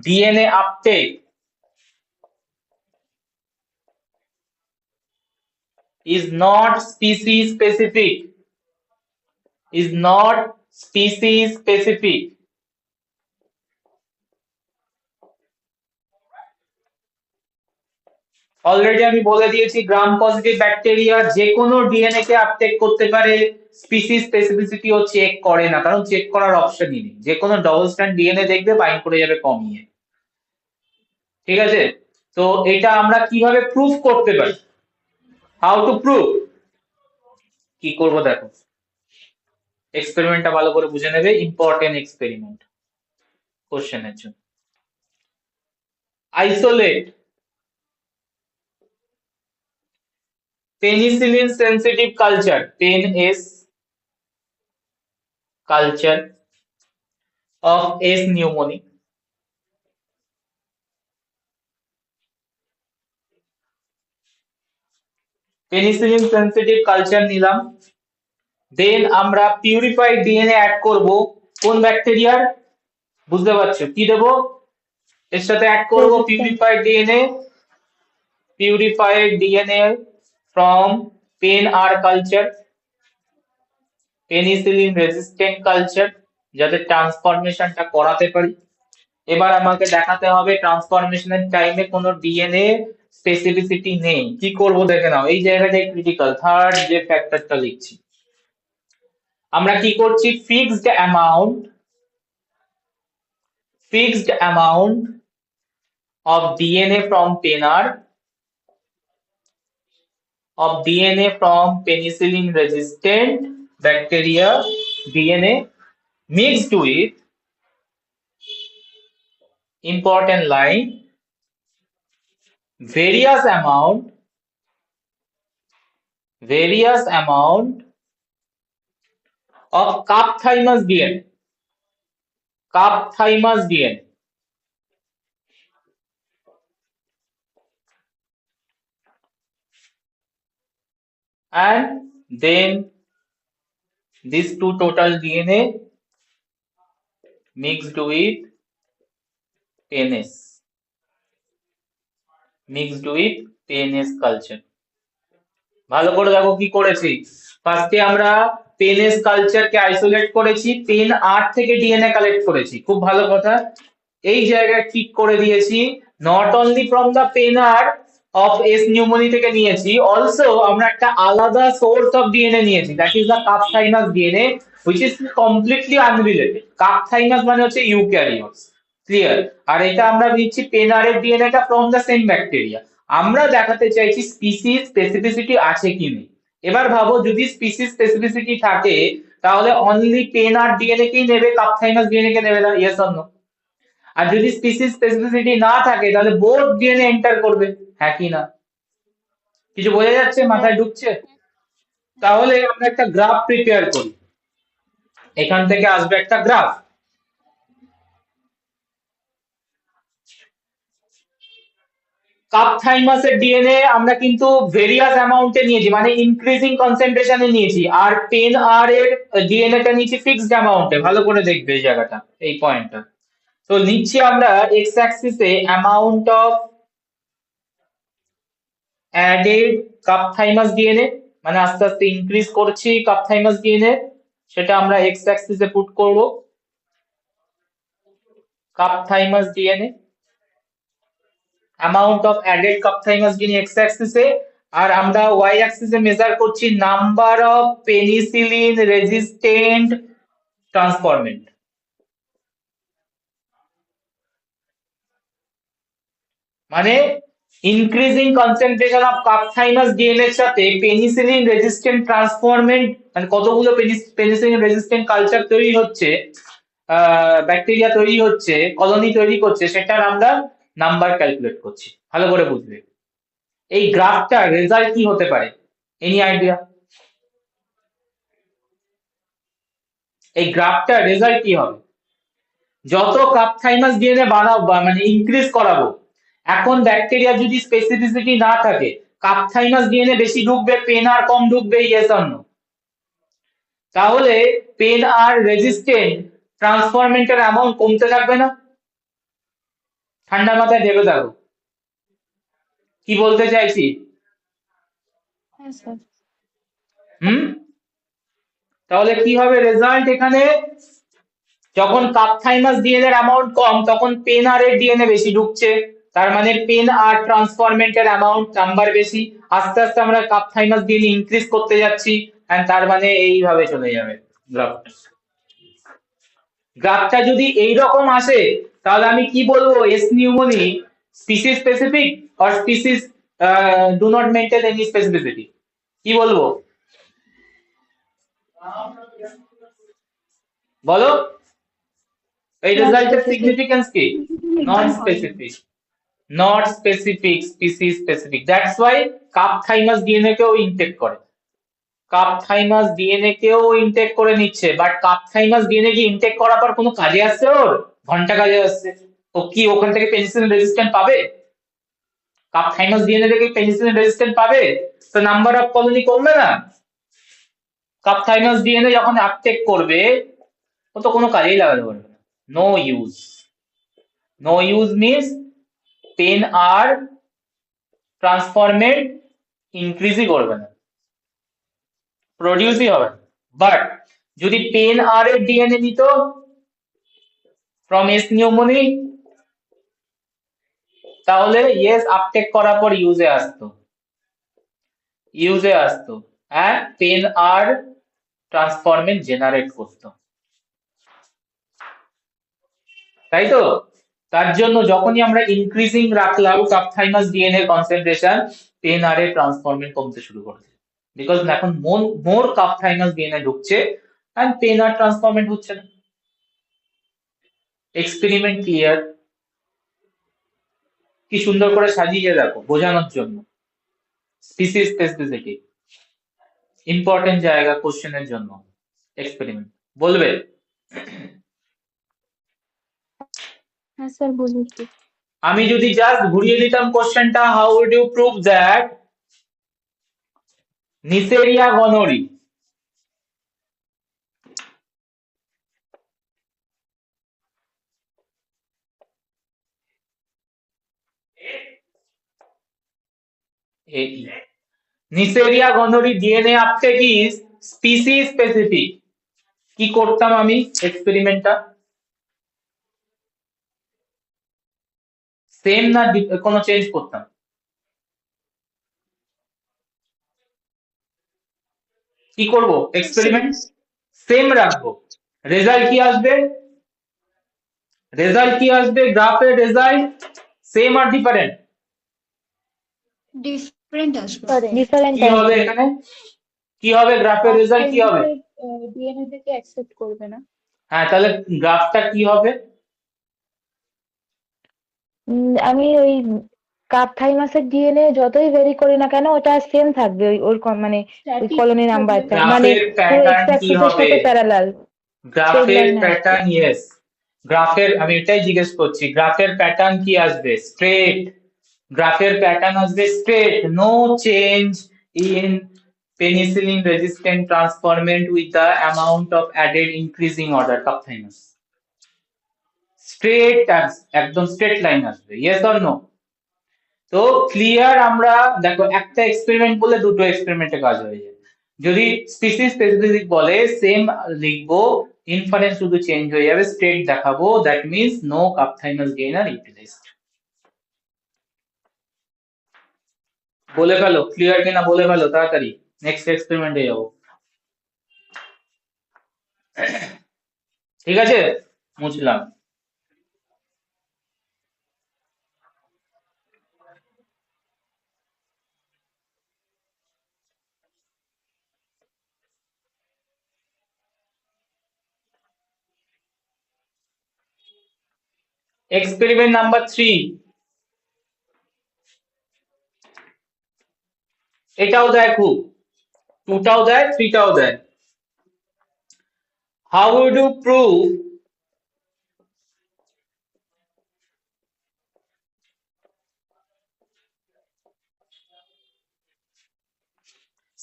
DNA uptake is not species specific, is not species specific. Already আমি বলে দিয়েছি গ্রাম পজিটিভ ব্যাকটেরিয়া যে কোনো ডিএনএ কে আপটেক করতে পারে, স্পিসিস স্পেসিফিসিটি ও চেক করে না, কারণ চেক করার অপশনই নেই। যে কোনো ডবল স্ট্র্যান্ড ডিএনএ দেখবে বাইন্ড করে যাবে কমিয়ে, ঠিক আছে? তো এটা আমরা কিভাবে প্রুফ করতে পারি? How to prove? কি করব দেখো, এক্সপেরিমেন্টটা ভালো করে বুঝে নেবে, ইম্পর্টেন্ট এক্সপেরিমেন্ট কোশ্চেনের জন্য। Isolate penicillin sensitive culture, PEN-S culture of S pneumoniae. Penicillin sensitive culture নিলাম, দেন আমরা পিউরিফাইড ডিএনএ অ্যাড করব কোন ব্যাকটেরিয়ার? বুঝতে পারছো কি দেব? এর সাথে অ্যাড করব purified DNA from PEN-R culture, penicillin resistant culture, যাতে ট্রান্সফরমেশনটা করাতে পারি। এবার আমাকে দেখাতে হবে ট্রান্সফরমেশনের টাইমে কোনো ডিএনএ স্পেসিফিসিটি নেই। কি করব দেখে নাও, এই জায়গাটাই ক্রিটিক্যাল, থার্ড যে ফ্যাক্টরটা লিখছি। আমরা কি করছি, fixed amount of DNA from PEN-R, of DNA from penicillin resistant bacteria DNA mixed with, important line, various amount of cap-thymus DNA and then these two total DNA mixed with PEN-S culture। ভালো করে দেখো কি করেছি, ফার্স্টে আমরা PEN-S কালচারকে isolate করেছি, PEN-R থেকে DNA collect করেছি, খুব ভালো কথা। এই জায়গায় ঠিক করে দিয়েছি, not only from the PEN-R of S pneumoniae থেকে নিয়েছি, অলসো আমরা একটা আলাদা সোর্স অফ ডিএনএ নিয়েছি, that is the cap-thymus DNA which is completely unrelated। cap-thymus মানে হচ্ছে ইউক্যারিওটস, ক্লিয়ার? আর এটা আমরা নিচ্ছি PEN-R এর ডিএনএটা ফ্রম দা সেম ব্যাকটেরিয়া। আমরা দেখাতে চাইছি স্পিসিস স্পেসিফিসিটি আছে কি নেই। এবার ভাবো, যদি স্পিসিস স্পেসিফিসিটি থাকে তাহলে অনলি PEN-R ডিএনএ কেই নেবে, cap-thymus ডিএনএ কে নেবে না? Yes or no? আর যদি স্পিসিস স্পেসিফিসিটি না থাকে তাহলে বোথ ডিএনএ এন্টার করবে, হ্যাঁ কি না? কিছু বোঝা যাচ্ছে, মাথায় ঢুকছে? তাহলে আমরা একটা গ্রাফ প্রিপেয়ার করি, এখান থেকে আসবে একটা গ্রাফ। cap-thymus এর ডিএনএ আমরা কিন্তু ভেরিয়াস অ্যামাউন্টে নিয়েছি, মানে ইনক্রিজিং কনসেন্ট্রেশনে নিয়েছি, আর PEN-R এর ডিএনএটা নিয়েছি ফিক্সড অ্যামাউন্টে। ভালো করে দেখবে এই জায়গাটা, এই পয়েন্টটা। তো নিচ্ছি আমরা এক্স অ্যাক্সিসে amount of added cap-thymus DNA, মানে আস্তে আস্তে ইনক্রিজ করছি cap-thymus ডিএনএ, সেটা আমরা এক্স অ্যাক্সিসে পুট করব, cap-thymus DNA, amount of added cap-thymus DNA X অ্যাক্সিসে, আর আমরা ওয়াই অ্যাক্সিসে মেজার করছি number of penicillin resistant transformant. মানে increasing concentration of cap-thymus DNA এর সাথে পেনিসিলিন রেজিস্ট্যান্ট ট্রান্সফরমেন্ট, মানে কতগুলো পেনিসিলিন রেজিস্ট্যান্ট কালচার তৈরি হচ্ছে, ব্যাকটেরিয়া তৈরি হচ্ছে, কলোনি তৈরি করছে, সেটার আমরা নাম্বার ক্যালকুলেট করছি। ভালো করে বুঝবে এই গ্রাফটার রেজাল্ট কি হতে পারে, এনি আইডিয়া? এই গ্রাফটার রেজাল্ট কি হবে? যত cap-thymus ডিএনএ বাড়াবো, মানে ইনক্রিজ করাবো, এখন ব্যাকটেরিয়া যদি স্পেসিফিসিটি না থাকে, cap-thymus ডিএনএ বেশি ঢুকবে, PEN-R কম ঢুকবে, ইয়েস অর নো? তাহলে PEN-R রেজিস্ট্যান্ট ট্রান্সফরমেন্টের অ্যামাউন্ট কমতে থাকবে না? ঠান্ডা মাথায় ভেবে দেখো কি বলতে চাইছি। হ্যাঁ স্যার। তাহলে কি হবে রেজাল্ট এখানে? যখন cap-thymus ডিএনএ এর অ্যামাউন্ট কম, তখন PEN-R এর ডিএনএ বেশি ঢুকছে, তার মানে PEN-R ট্রান্সফরমেন্টের অ্যামাউন্ট নাম্বার বেশি, আস্তে আস্তে আমরা cap-thymus ডিএনএ ইনক্রিজ করতে যাচ্ছি, এন্ড তার মানে এইভাবে চলে যাবে গ্রাফটা। গ্রাফটা যদি এইরকম আসে তাহলে আমি কি বলবো, S pneumoniae species specific or species do not maintain any specificity? কি বলবো বলো, এই Not রেজাল্টের specific. সিগনিফিকেন্স কি? নন মেনটেন করে না। Specific, not specific, species specific. That's why cup thymus DNA কেও ইনটেক করে, কাপ থাইমাস ডিএনএ কেও ইনটেক করে নিচ্ছে, বাট কাপ থাইমাস ডিএনএ কি ইনটেক করার পর কোনো কাজে আসছে? ওর ঘন্টা কাজে আসছে। ও কি ওখান থেকে পেনিসিলিন রেজিস্ট্যান্ট পাবে? কাপ থাইমাস ডিএনএ থেকে পেনিসিলিন রেজিস্ট্যান্ট পাবে? তো নাম্বার অফ কলোনি কমবে না? কাপ থাইমাস ডিএনএ যখন আপটেক করবে ও তো কোনো কাজেই লাগাতে পারবে না, no use. No use means 10R transformant ইনক্রিজই করবে না, প্রডিউসই হবে না। বাট যদি 10R এর ডিএনএ নিত ফ্রম এস নিউমোনি, তাহলে ইয়েস আপটেক করার পর ইউজে আসতো, ইউজে আসতো, অ্যান্ড 10R ট্রান্সফরমেট জেনারেট করতো, তাই তো? তার জন্য যখনই আমরা ইনক্রিজিং রাখলাম cup thymus DNA concentration, 10R এর ট্রান্সফরমেট কমতে শুরু করেছে, বিকজ এখন মোর কাপ থাইমাস ডিএনএ ঢুকছে এন্ড 10R ট্রান্সফরমেট হচ্ছে না। Experiment clear. কি সুন্দর করে সাজিয়ে দেখো বোঝানোর জন্য। স্পিসিস স্পেসিফিসিটি ইম্পর্টেন্ট জায়গা কোশ্চেনের জন্য। এক্সপেরিমেন্ট বলবে? হ্যাঁ স্যার বুঝেছি। আমি যদি জাস্ট ঘুরিয়ে দিতাম কোশ্চেনটা, how would you prove that Neisseria gonorrhoeae Neisseria gonorrhoeae DNA uptake is species specific? কি করতাম আমি এক্সপেরিমেন্টটা? সেম না কোনো চেঞ্জ করতাম? কি করব এক্সপেরিমেন্ট? সেম রাখবো। রেজাল্ট কি আসবে? রেজাল্ট কি আসবে? গ্রাফের রেজাল্ট সেম আর ডিফারেন্ট? ডিফারেন্ট আসবে। ডিফারেন্ট কি হবে এখানে? কি হবে গ্রাফের রেজাল্ট কি হবে? ডিএনএ থেকে অ্যাকসেপ্ট করবে না। হ্যাঁ, তাহলে গ্রাফটা কি হবে? আমি ওই কাপ থাইমাসের ডিএনএ যতই ভেরি করি না কেন ওটা সেম থাকবে, ওই মানে ওই কলোনি নাম্বারটা, মানে গ্রাফের পুরো প্যাটার্ন এক্স কি অ্যাক্সিসের হবে? সাথে প্যারালাল। গ্রাফের প্যাটার্ন, ইয়েস, গ্রাফের আমি এটাই জিজ্ঞেস করছি, গ্রাফের প্যাটার্ন কি আসবে? স্ট্রেট। গ্রাফের প্যাটার্ন আসবে straight, no change in penicillin resistant transformant with the amount of added increasing order calf thymus. Straight, একদম স্ট্রেট লাইন আসবে, ইয়েস অর নো? তো ক্লিয়ার। আমরা দেখো একটা এক্সপেরিমেন্ট বলে দুটো এক্সপেরিমেন্টে কাজ হয়ে যায়। যদি স্পিসিস স্পেসিফিক বলে সেম লিখবো, ইনফারেন্স শুধু চেঞ্জ হয়ে যাবে, স্ট্রেট দেখাবো, that means no calf thymus gain আর ইউটিলাইজড। বলে ফেলো, ক্লিয়ার কিনা বলে ফেলো তাড়াতাড়ি, নেক্সট এক্সপেরিমেন্টে যাবো। ঠিক আছে, মুছলাম। এক্সপেরিমেন্ট নাম্বার 3, এটাও দেয় খুব, 2টাও দেয় 3টাও দেয়। How would you prove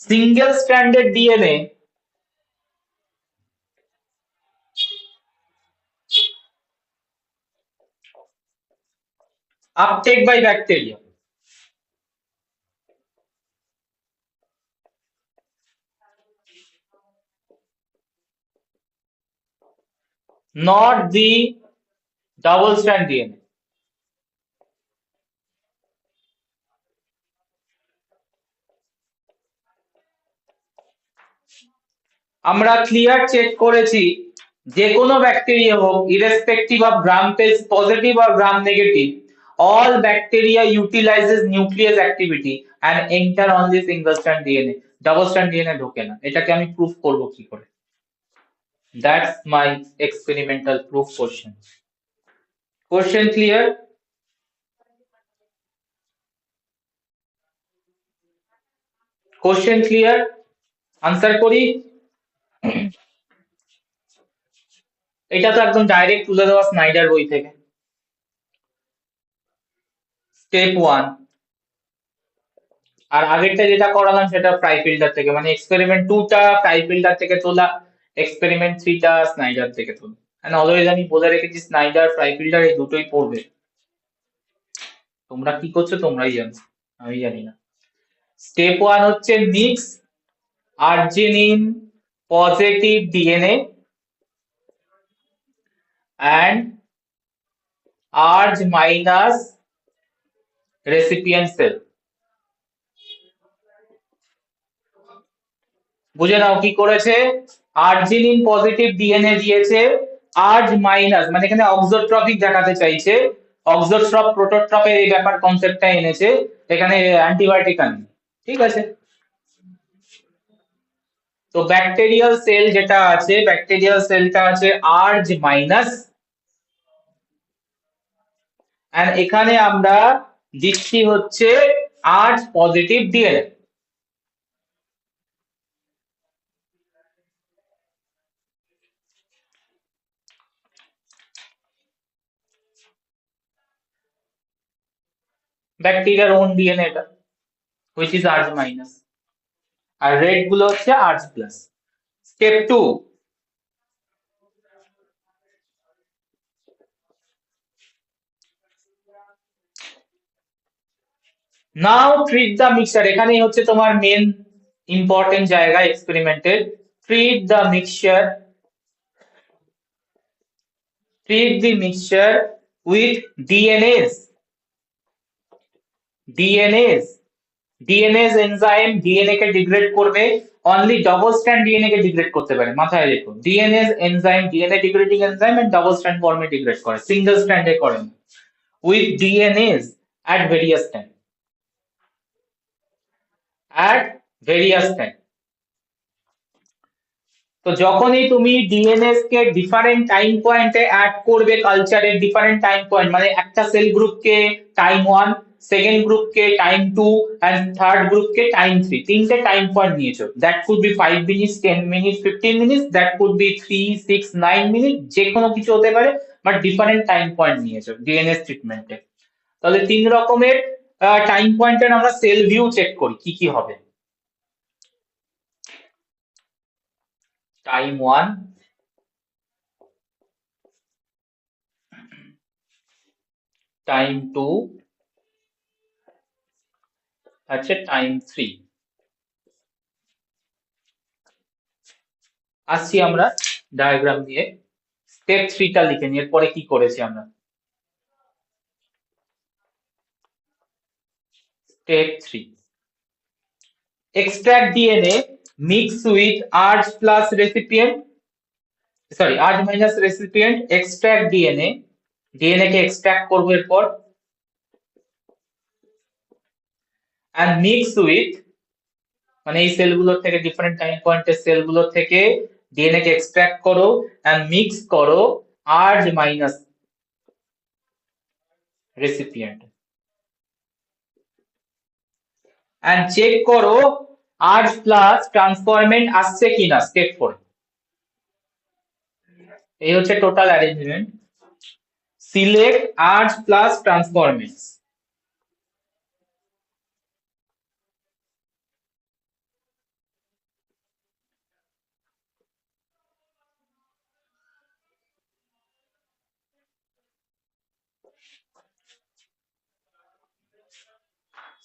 single stranded DNA uptake by bacteria? Not the double strand DNA. আমরা ক্লিয়ার চেক করেছি, যে কোনো ব্যাকটেরিয়া হোক, irrespective of gram test positive or gram negative, all bacteria utilizes nuclease activity and enter on the single strand DNA. Double strand DNA ঢোকে না। এটাকে আমি proof করব কি করে? That's my experimental proof question. Question clear? Question clear? Answer করি? এটা তো একদম ডাইরেক্ট তুলে দেওয়া স্নাইডার বই থেকে। স্টেপ 1 আর আগেরটা যেটা করালাম সেটা ফ্রাই ফিল্টার থেকে, মানে এক্সপেরিমেন্ট 2টা ফ্রাই ফিল্টার থেকে তোলা, এক্সপেরিমেন্ট 3টা স্নাইডার থেকে তোলা। এন্ড অলওয়েজ আমি বলে রেখেছি স্নাইডার ফ্রাই ফিল্টার এই দুটোই পড়বে। তোমরা কি করছো তোমরাই জানো, আমি জানি না। স্টেপ 1 হচ্ছে mix arginine positive DNA and Arg minus recipient cell. বুঝে নাও কি করেছে, আর্জিনিন পজিটিভ ডিএনএ দিয়েছে, আর্জ মাইনাস মানে এখানে অক্সোট্রপিক দেখাতে চাইছে, অক্সোট্রপ প্রোটোট্রপের এই ব্যাপার কনসেপ্টটা এনেছে, এখানে অ্যান্টিবায়োটিক আনি, ঠিক আছে। তো ব্যাকটেরিয়াল সেল যেটা আছে, ব্যাকটেরিয়াল সেলটা আছে আর্জ মাইনাস, এন্ড এখানে আমরা দিচ্ছি হচ্ছে আর্জ পজিটিভ ডিএনএ। ব্যাকটেরিয়ার ওন ডিএনএ এটা, which is আর্জ মাইনাস, আর রেড গুলো হচ্ছে arg plus. Step 2 now treat the mixture, এখানেই হচ্ছে তোমার মেন ইম্পর্টেন্ট জায়গা এক্সপেরিমেন্টের। Treat the mixture, treat the mixture with DNase enzyme DNA কে ডিগ্রেড করবে, অনলি ডাবল স্ট্র্যান্ড ডিএনএ কে ডিগ্রেড করতে পারে, মাথায় রেখো। DNase enzyme DNA degrading enzyme and double strand ফর্মে ডিগ্রেড করে, সিঙ্গেল স্ট্র্যান্ডে করে না। With DNS at various time, at various time। তো যখনই তুমি ডিএনএস কে ডিফারেন্ট টাইম পয়েন্টে অ্যাড করবে, কালচারের ডিফারেন্ট টাইম পয়েন্ট, মানে একটা সেল গ্রুপকে টাইম 1, সেকেন্ড গ্রুপকে টাইম 2 এন্ড থার্ড গ্রুপকে টাইম 3, তিনটে টাইম পয়েন্ট নিয়েছো। That could be 5 minutes, 10 minutes, 15 minutes, that could be 3, 6, 9 minute, যে কোনো কিছু হতে পারে, বাট ডিফারেন্ট টাইম পয়েন্ট নিয়েছো ডিএনএস ট্রিটমেন্টে। তাহলে তিন রকমের টাইম পয়েন্টের আমরা সেল ভিউ চেক করি, কি কি হবে। টাইম 1, টাইম 2, আচ্ছা টাইম 3। আসছি আমরা ডায়াগ্রাম দিয়ে, স্টেপ 3টা লিখে নিই, এরপরে কি করেছি আমরা। Step 3, extract DNA, mix with Arg plus recipient, sorry Arg minus recipient, extract DNA, DNA K extract করবো এরপর, and mix with মানে এই সেলগুলোর থেকে ডিফারেন্ট টাইম পয়েন্টের সেলগুলোর থেকে ডিএনএ কে এক্সট্রাক্ট করো এন্ড মিক্স করো arg minus recipient, and check করো আর্জ প্লাস ট্রান্সফরমেন্ট আসছে কিনা স্টেপ 4। এই হচ্ছে total arrangement. Select arg plus transformants,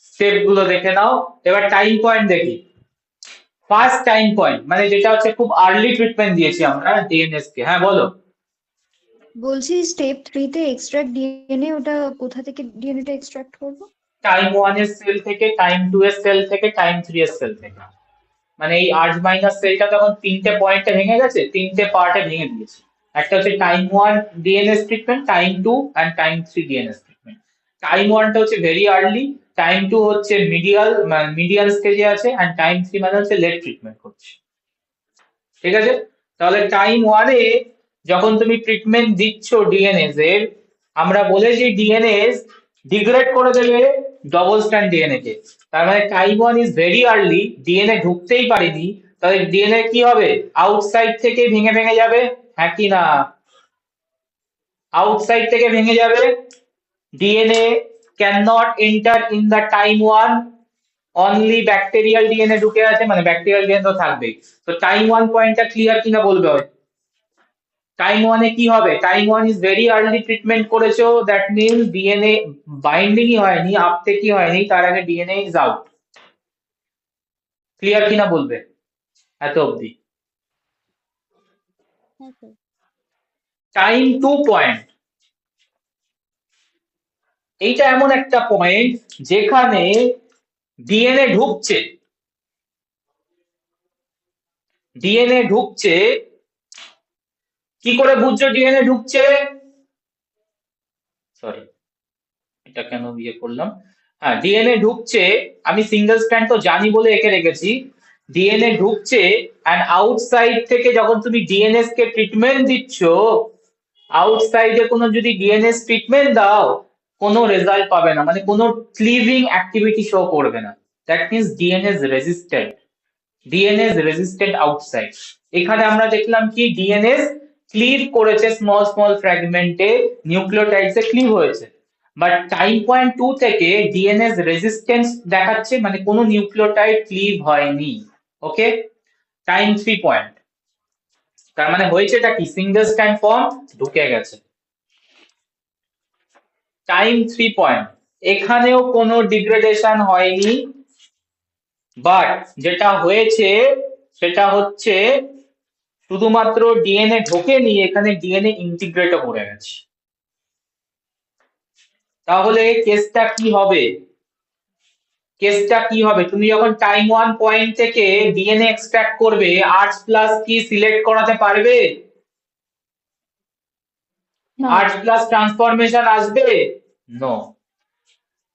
step গুলো দেখে নাও। এবার টাইম পয়েন্ট দেখি। ফার্স্ট টাইম পয়েন্ট মানে যেটা হচ্ছে খুব আর্লি ট্রিটমেন্ট দিয়েছি আমরা ডিএনএস কে। হ্যাঁ বলো। বলছি স্টেপ 3 তে এক্সট্রাক্ট ডিএনএ, ওটা কোথা থেকে ডিএনএ টা এক্সট্রাক্ট করব? টাইম 1 এর সেল থেকে, টাইম 2 এর সেল থেকে, টাইম 3 এর সেল থেকে। মানে এই আর্জ মাইনাস সেলটা তখন তিনটে পয়েন্টে ভেঙে গেছে, তিনটে পার্টে ভেঙে দিয়েছে। একটা হচ্ছে time 1 DNase treatment, time 2 and time 3 DNase treatment. Time 1টা হচ্ছে ভেরি আর্লি, টাইম 2 হচ্ছে মিডিয়াল স্টেজে আছে, এন্ড টাইম 3 মানে হচ্ছে লেট ট্রিটমেন্ট করছে। ঠিক আছে, তাহলে টাইম 1 এ যখন তুমি ট্রিটমেন্ট দিচ্ছ ডিএনএস এর, আমরা বলেছি ডিএনএস ডিগ্রেড করে দেবে ডবল স্ট্র্যান্ড ডিএনএ কে। তার মানে time 1 is very early, DNA ঢুকতেই পারেনি, তাহলে ডিএনএ কি হবে, আউটসাইড থেকে ভেঙে ভেঙে যাবে, হ্যাঁ কি না, আউটসাইড থেকে ভেঙে যাবে। DNA can not enter in the time 1, only bacterial DNA ঢুকে আছে, মানে ব্যাকটেরিয়াল ডিএনএ তো থাকবেই। তো টাইম 1 পয়েন্টটা ক্লিয়ার কিনা বলবে হয়। টাইম 1 এ কি হবে, time 1 is very early treatment করেছো, দ্যাট মিনস ডিএনএ বাইন্ডিংই হয়নি, আপটেকই হয়নি, তার আগে ডিএনএ ইজ আউট। ক্লিয়ার কিনা বলবে এত অবধি। হ্যাঁ স্যার। টাইম 2 পয়েন্ট, এইটা এমন একটা পয়েন্ট যেখানে ডিএনএ ঢুকছে, ডিএনএ ঢুকছে, কি করে বুঝছো ডিএনএ ঢুকছে, সরি এটা কেন ইয়ে করলাম, হ্যাঁ ডিএনএ ঢুকছে, আমি সিঙ্গেল স্ট্র্যান্ড তো জানি বলে এঁকে রেখেছি, ডিএনএ ঢুকছে এন্ড আউটসাইড থেকে যখন তুমি ডিএনএস কে ট্রিটমেন্ট দিচ্ছ, আউটসাইডে কোনো যদি ডিএনএস ট্রিটমেন্ট দাও, কোনো রেজাল্ট পাবে না, মানে কোনো ক্লিভিং অ্যাক্টিভিটি শো করবে না, that means DNS resistant, DNS resistant outside. এখানে আমরা দেখলাম কি ডিএনএস ক্লিভ করেছে স্মল স্মল ফ্র্যাগমেন্টে, নিউক্লিওটাইডসে ক্লিভ হয়েছে, বাট টাইম পয়েন্ট 2 থেকে ডিএনএস রেজিস্ট্যান্স দেখাচ্ছে, মানে কোনো নিউক্লিওটাইড ক্লিভ হয়নি। ওকে, টাইম 3 পয়েন্ট, তার মানে হয়েছেটা কি, সিঙ্গেল স্ট্র্যান্ড ফর্ম ঢুকে গেছে। টাইম 3 পয়েন্ট, এখানেও কোনো ডিগ্রেডেশন হয়নি, বাট যেটা হয়েছে সেটা হচ্ছে শুধুমাত্র ডিএনএ ঢোকেনি, এখানে ডিএনএ ইন্টিগ্রেটও করে গেছে। তাহলে কেসটা কি হবে, কেসটা কি হবে, তুমি যখন টাইম 1 পয়েন্ট থেকে ডিএনএ এক্সট্রাক্ট করবে, আর্টস প্লাস কি সিলেক্ট করাতে পারবে, না। আর্টস প্লাস ট্রান্সফরমেশন আসবে, নো।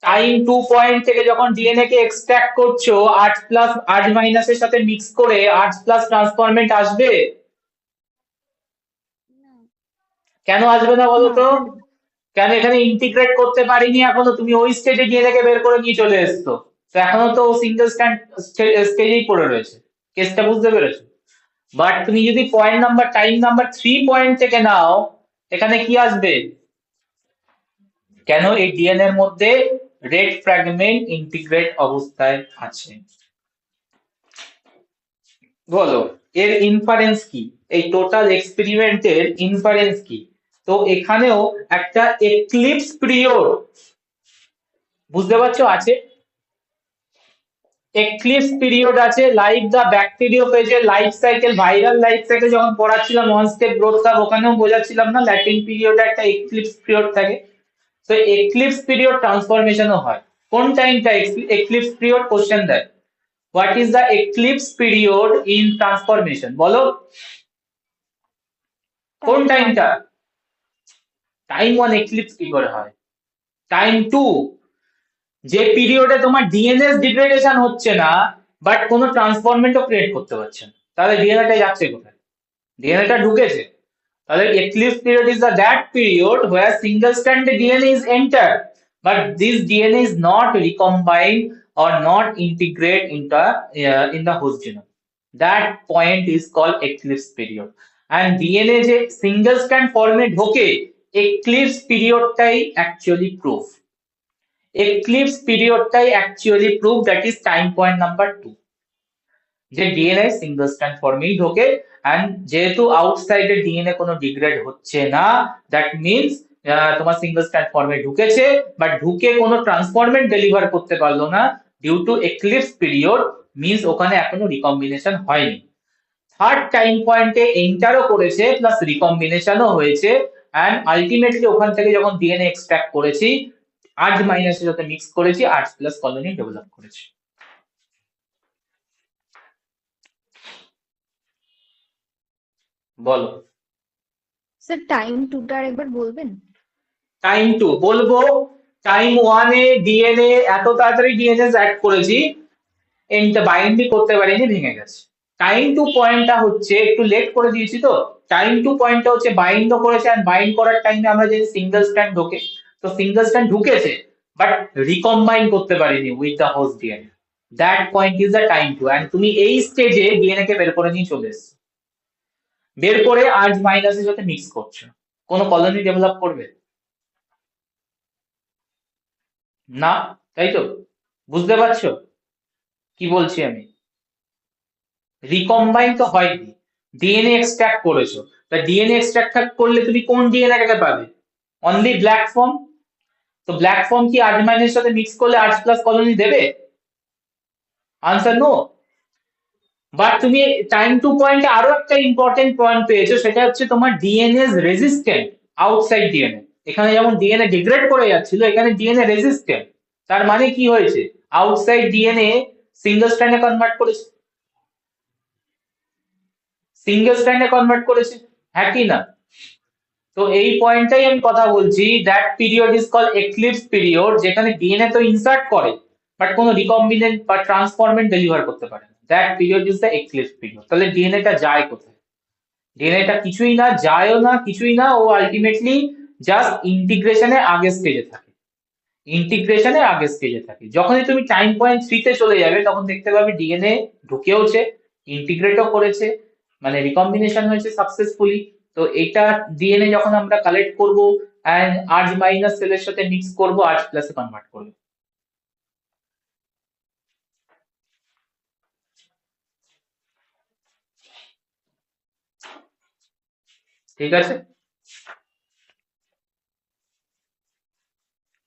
টাইম 2 পয়েন্ট থেকে যখন ডিএনএ কে এক্সট্রাক্ট করছো, আর্টস প্লাস আর্টস মাইনাসের সাথে মিক্স করে আর্টস প্লাস ট্রান্সফরমেন্ট আসবে, না। কেন আসবে না বলো না, তো, আসবে না। কেন, এখানে ইন্টিগ্রেট করতে পারিনি এখনো, তুমি ওই স্টেজে ডিএনএ কে বের করে নিয়ে চলে এসছো, তো এখনো তো সিঙ্গেল স্ট্যান্ড স্টেজেই পড়ে রয়েছে। কেসটা বুঝতে পেরেছো, বাট তুমি যদি point number time number 3 point থেকে নাও, এখানে কি আসবে, কেন এই ডিএনএ এর মধ্যে রেড ফ্র্যাগমেন্ট ইন্টিগ্রেট অবস্থায় আছে, বলো এর ইনফারেন্স কি, এই টোটাল এক্সপেরিমেন্টের ইনফারেন্স কি। তো এখানেও একটা এক্লিপস পিরিয়ড, বুঝতে পারছো, আছে এক্লিপস পিরিয়ড আছে, লাইক দা ব্যাকটেরিওফেজের life cycle, viral life cycle যখন পড়াচ্ছিলাম ওয়ান স্টেপ গ্রোথ কার্ভ, ওখানেও বোঝাচ্ছিলাম না, ল্যাটিন পিরিয়ডে একটা এক্লিপস পিরিয়ড থাকে। তো এক্লিপস পিরিয়ড ট্রান্সফরমেশনও হয়। কোন টাইমটা এক্লিপস পিরিয়ড, কোশ্চেন দেয়, what is the eclipse period in transformation, বলো কোন Time 1. টাইমটা, টাইম 1 এক্লিপস কি করে হয়, টাইম 2, যে পিরিয়ডে তোমার ডিএনএস ডিগ্রেডেশন হচ্ছে না, বাট কোনো ট্রান্সফরমেন্টও ক্রিয়েট করতে পারছে না, তাহলে ডিএনএটা যাচ্ছে কোথায়, ডিএনএটা ঢুকেছে, তাহলে eclipse period is that period where single stranded DNA is entered, but this DNA is not recombined or not integrate into in the host genome. That point is called eclipse period. And DNA যে single strand form এ ঢোকে, eclipse period tie actually proof. Eclipse period tie actually proof, that is time point number 2. যে DNA single strand ফর্মেই ঢোকে, and যেহেতু আউটসাইডে DNA কোনো degrade হচ্ছে না, that means তোমার single strand ফর্মে ঢুকেছে, বাট ঢুকে কোনো ট্রান্সফরমেন্ট ডেলিভার করতে পারলো না, due to eclipse period, means ওখানে এখনো রিকম্বিনেশন হয়নি। থার্ড টাইম পয়েন্টে এন্টারও করেছে প্লাস রিকম্বিনেশনও হয়েছে, এন্ড আলটিমেটলি ওখান থেকে যখন ডিএনএ এক্সট্রাক্ট করেছি, আর্ট মাইনাসের সাথে মিক্স করেছি, আর্ট প্লাস কলোনি ডেভেলপ করেছি। বলো স্যার টাইম 2টা আরেকবার বলবেন? টাইম 2 বলবো, টাইম ওয়ানে ডিএনএ এত তাড়াতাড়ি ডিএনএ অ্যাড করেছি, এটা বাইন্ডই করতে পারিনি, ভেঙে গেছে। টাইম টু পয়েন্টটা হচ্ছে একটু লেট করে দিয়েছি, তো টাইম টু পয়েন্টটা হচ্ছে বাইন্ডও করেছে, আর বাইন্ড করার টাইমে আমরা যদি সিঙ্গেল স্ট্র্যান্ড ঢোকে, তো সিঙ্গেল স্ট্র্যান্ড ঢুকেছে বাট রিকম্বাইন করতে পারিনি with the host DNA. That point is the time two, and তুমি এই স্টেজে ডিএনএ কে বের করে নিয়ে চলে এসছো, বের করে আজ মাইনাসের সাথে মিক্স করছো, কোনো কলোনি ডেভেলপ করবে না, তাই তো? বুঝতে পারছো কি বলছি আমি? রিকম্বাইন তো হয়নি, ডিএনএ এক্সট্রাক্ট করেছো, তা ডিএনএ এক্সট্রাক্ট করলে তুমি কোন ডিএনএ কে পাবে? Only black form. তো ব্ল্যাক ফর্ম কি আর্জিমাইনের সাথে মিক্স করলে আর্জ প্লাস কলোনি দেবে? Answer no. বাট তুমি টাইম টু পয়েন্টে আরো একটা ইম্পর্টেন্ট পয়েন্ট পেয়েছো, সেটা হচ্ছে তোমার ডিএনএ রেজিস্ট্যান্ট আউটসাইড ডিএনএ। এখানে যেমন ডিএনএ ডিগ্রেড করে যাচ্ছিল, এখানে ডিএনএ রেজিস্ট্যান্ট। তার মানে কি হয়েছে? আউটসাইড ডিএনএ সিঙ্গেল স্ট্র্যান্ডে কনভার্ট করেছে, সিঙ্গেল স্ট্র্যান্ডে কনভার্ট করেছে, হ্যাঁ কি না? তো এই পয়েন্টটাই আমি কথা বলছি, that period is call eclipse period, যেখানে ডিএনএ তো ইনসার্ট করে বাট কোনো রিকম্বিনেন্ট বা ট্রান্সফরমেন্ট ডেলিভার করতে পারে না, that period is the eclipse period. তাহলে ডিএনএটা যায় কোথায়? ডিএনএটা কিছুই না, যায়ও না, কিছুই না, ও আলটিমেটলি জাস্ট ইন্টিগ্রেশনের আগের স্টেজে থাকে, ইন্টিগ্রেশনের আগের স্টেজে থাকে। যখনই তুমি টাইম পয়েন্ট 3 তে চলে যাবে, তখন দেখতে পাবে ডিএনএ ঢুকেওছে, ইন্টিগ্রেটও করেছে, মানে রিকম্বিনেশন হয়েছে সাকসেসফুলি। তো এটা ডিএনএ যখন আমরা কালেক্ট করব এন্ড আর্জ মাইনাস সেলের সাথে মিক্স করব, আর্জ প্লাসে কনভার্ট করব। ঠিক আছে,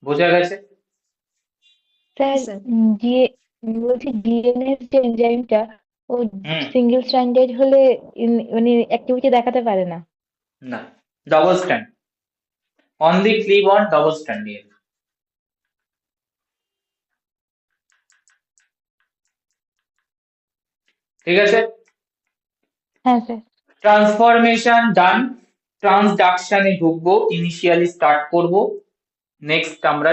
বোঝা গেছে? স্যার স্যার দিয়ে বলছি ডিএনএ যে এনজাইমটা ও হুম, সিঙ্গেল স্ট্র্যান্ডেড হলে মানে অ্যাক্টিভিটি দেখাতে পারে না। না, double stand, only ক্লিভ on double stand DNA. ঠিক আছে, হ্যাঁ স্যার। ট্রান্সফরমেশন ডান, ট্রান্সডাকশনে ঢুকবো, ইনিশিয়ালি স্টার্ট করব, নেক্সট আমরা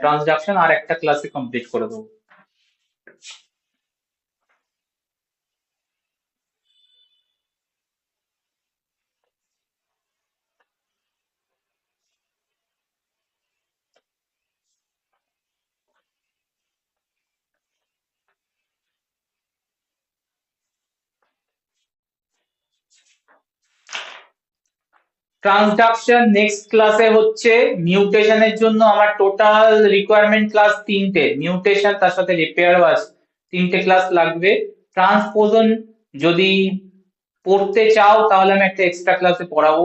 ট্রান্সডাকশন আর একটা ক্লাসে কমপ্লিট করে দেবো। ট্রান্সডাকশন নেক্সট ক্লাসে হচ্ছে। মিউটেশনের জন্য আমার টোটাল রিকোয়ারমেন্ট ক্লাস 3টে, মিউটেশন তার সাথে রিপেয়ার বাস 3টে ক্লাস লাগবে। ট্রান্সপোজন যদি পড়তে চাও তাহলে আমি একটা এক্সট্রা ক্লাসে পড়াবো,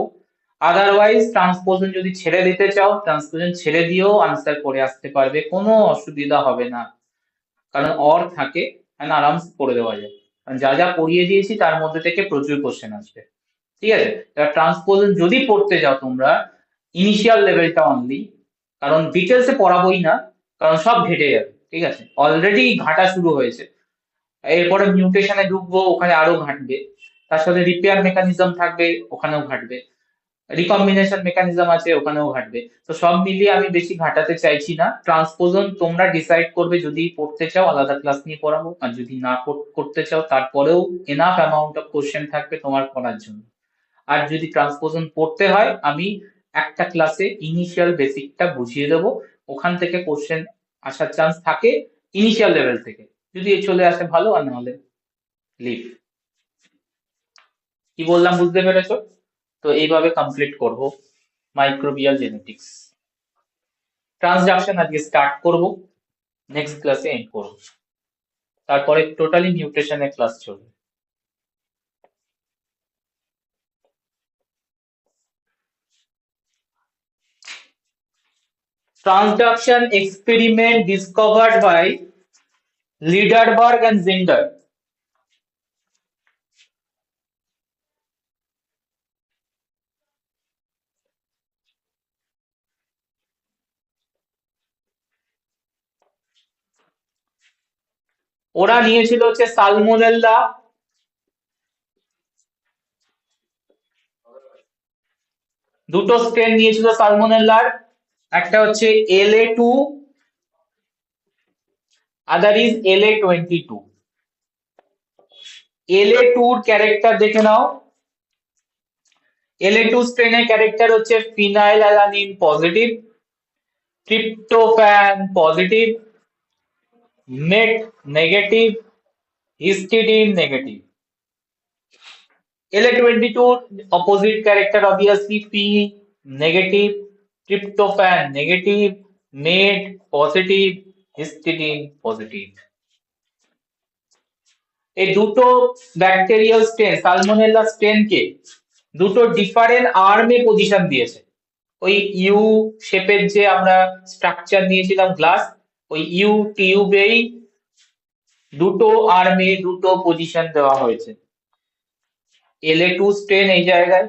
আদারওয়াইজ ট্রান্সপোজন যদি ছেড়ে দিতে চাও, ট্রান্সপোজন ছেড়ে দিয়েও আনসার করে আসতে পারবে, কোনো অসুবিধা হবে না, কারণ অর থাকে, আরামসে করে দেওয়া যায়, কারণ যা যা পড়িয়ে দিয়েছি তার মধ্যে থেকে প্রচুর কোশ্চেন আসবে। ঠিক আছে, ট্রান্সপোজন যদি পড়তে যাও তোমরা, ইনিশিয়াল লেভেলটা অনলি, কারণ ডিটেলসে পড়াবোই না, কারণ সব ঘেটে যাবে। ঠিক আছে, অলরেডি ঘাটা শুরু হয়েছে, এরপরে মিউটেশনে ঢুকবো, ওখানে আরো ঘাটবে, তার সাথে রিপেয়ার মেকানিজম থাকবে, ওখানেও ঘাটবে, রিকম্বিনেশন মেকানিজম আছে, ওখানেও ঘাটবে। তো সব মিলিয়ে আমি বেশি ঘাটাতে চাইছি না। ট্রান্সপোজন তোমরা ডিসাইড করবে, যদি পড়তে চাও আলাদা ক্লাস নিয়ে পড়াবো, আর যদি না করতে চাও তারপরেও এনাফ অ্যামাউন্ট অফ কোশ্চেন থাকবে তোমার পড়ার জন্য। আর যদি ট্রান্সপোজন পড়তে হয়, আমি একটা ক্লাসে ইনিশিয়াল বেসিকটা বুঝিয়ে দেবো, ওখান থেকে কোশ্চেন আসার চান্স থাকে ইনিশিয়াল লেভেল থেকে, যদি চলে আসে ভালো, আর নাহলে লিভ। কি বললাম বুঝতে পেরেছো? তো এইভাবে কমপ্লিট করব মাইক্রোবিয়াল জেনেটিক্স। ট্রান্সডাকশন আজকে স্টার্ট করব, নেক্সট ক্লাসে এন্ড করব, তারপরে টোটালি নিউট্রিশনের ক্লাস চলবে। Transduction experiment discovered by Liederberg and Zinder. ওরা নিয়েছিল হচ্ছে সালমোনেল্লা, দুটো স্ট্রেন নিয়েছিল সালমোনেল্লার, একটা হচ্ছে LA2, other is LA22। LA2 এর ক্যারেক্টার দেখে নাও। LA2 স্ট্রেনের ক্যারেক্টার হচ্ছে phenylalanine positive, tryptophan positive, met negative, histidine negative. LA22 opposite character obviously P negative, tryptophan negative, mate positive, histidine positive। এই দুটো ব্যাকটেরিয়াল স্ট্রেন সালমোনেলা স্ট্রেনকে দুটো different আর্মে position দিয়েছে। ওই ইউ শেপের যে আমরা স্ট্রাকচার নিয়েছিলাম গ্লাস, ওই ইউ টিউবেই দুটো আর্মে দুটো পজিশন দেওয়া হয়েছে। LA2 স্ট্রেন এই জায়গায়,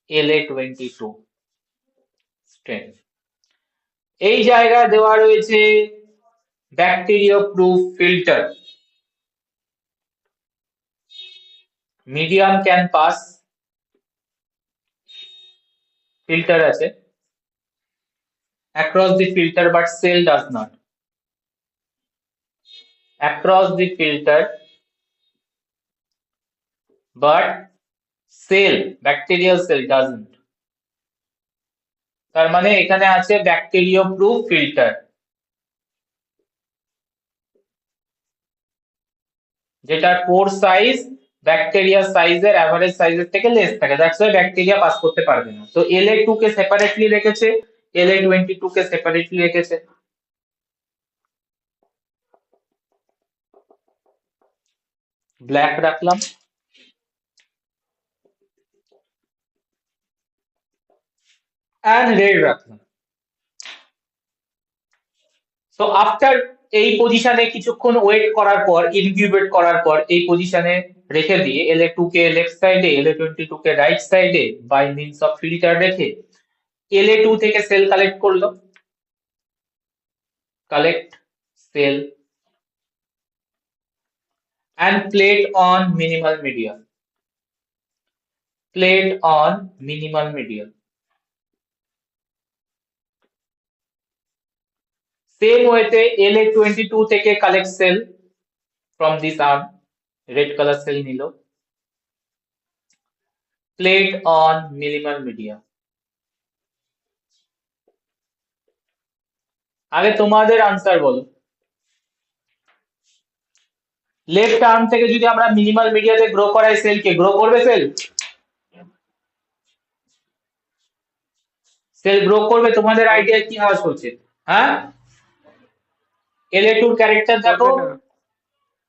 LA22 স্ট্রেন এই জায়গায় দেওয়া রয়েছে bacteria proof filter. Medium can pass, filter আছে across the filter but cell does not, across the filter but cell bacterial cell doesn't। তার মানে এখানে আছে ব্যাকটেরিয়া প্রুফ ফিল্টার, যেটা পোর সাইজ ব্যাকটেরিয়া সাইজের অ্যাভারেজ সাইজের থেকে লেস থাকে, দ্যাটস ওয়াই ব্যাকটেরিয়া পাস করতে পারবে না। তো LA2 কে সেপারেটলি রেখেছে, LA22 কে সেপারেটলি রেখেছে। ব্ল্যাক রাখলাম, and red রাখলাম। সো আফটার এই পজিশনে কিছুক্ষণ ওয়েট করার পর, ইনকিউবেট করার পর এই পজিশনে রেখে দিয়ে LA2 কে লেফট সাইডে, LA22 কে রাইট সাইডে বাই মিনস অফ ফিল্টার রেখে LA2 থেকে সেল কালেক্ট করলো, collect cell and plate on minimal media, plate on minimal media। Same way তে LA22 থেকে collect cell from this arm, red color cell নিল, plate on minimal media। আগে তোমাদের answer বলো, left arm থেকে যদি আমরা মিনিমাল মিডিয়াতে গ্রো করাই সেলকে, গ্রো করবে সেল? সেল গ্রো করবে? তোমাদের আইডিয়া কি হওয়া উচিত? হ্যাঁ, LA2 ক্যারেক্টার দেখো, করবে না।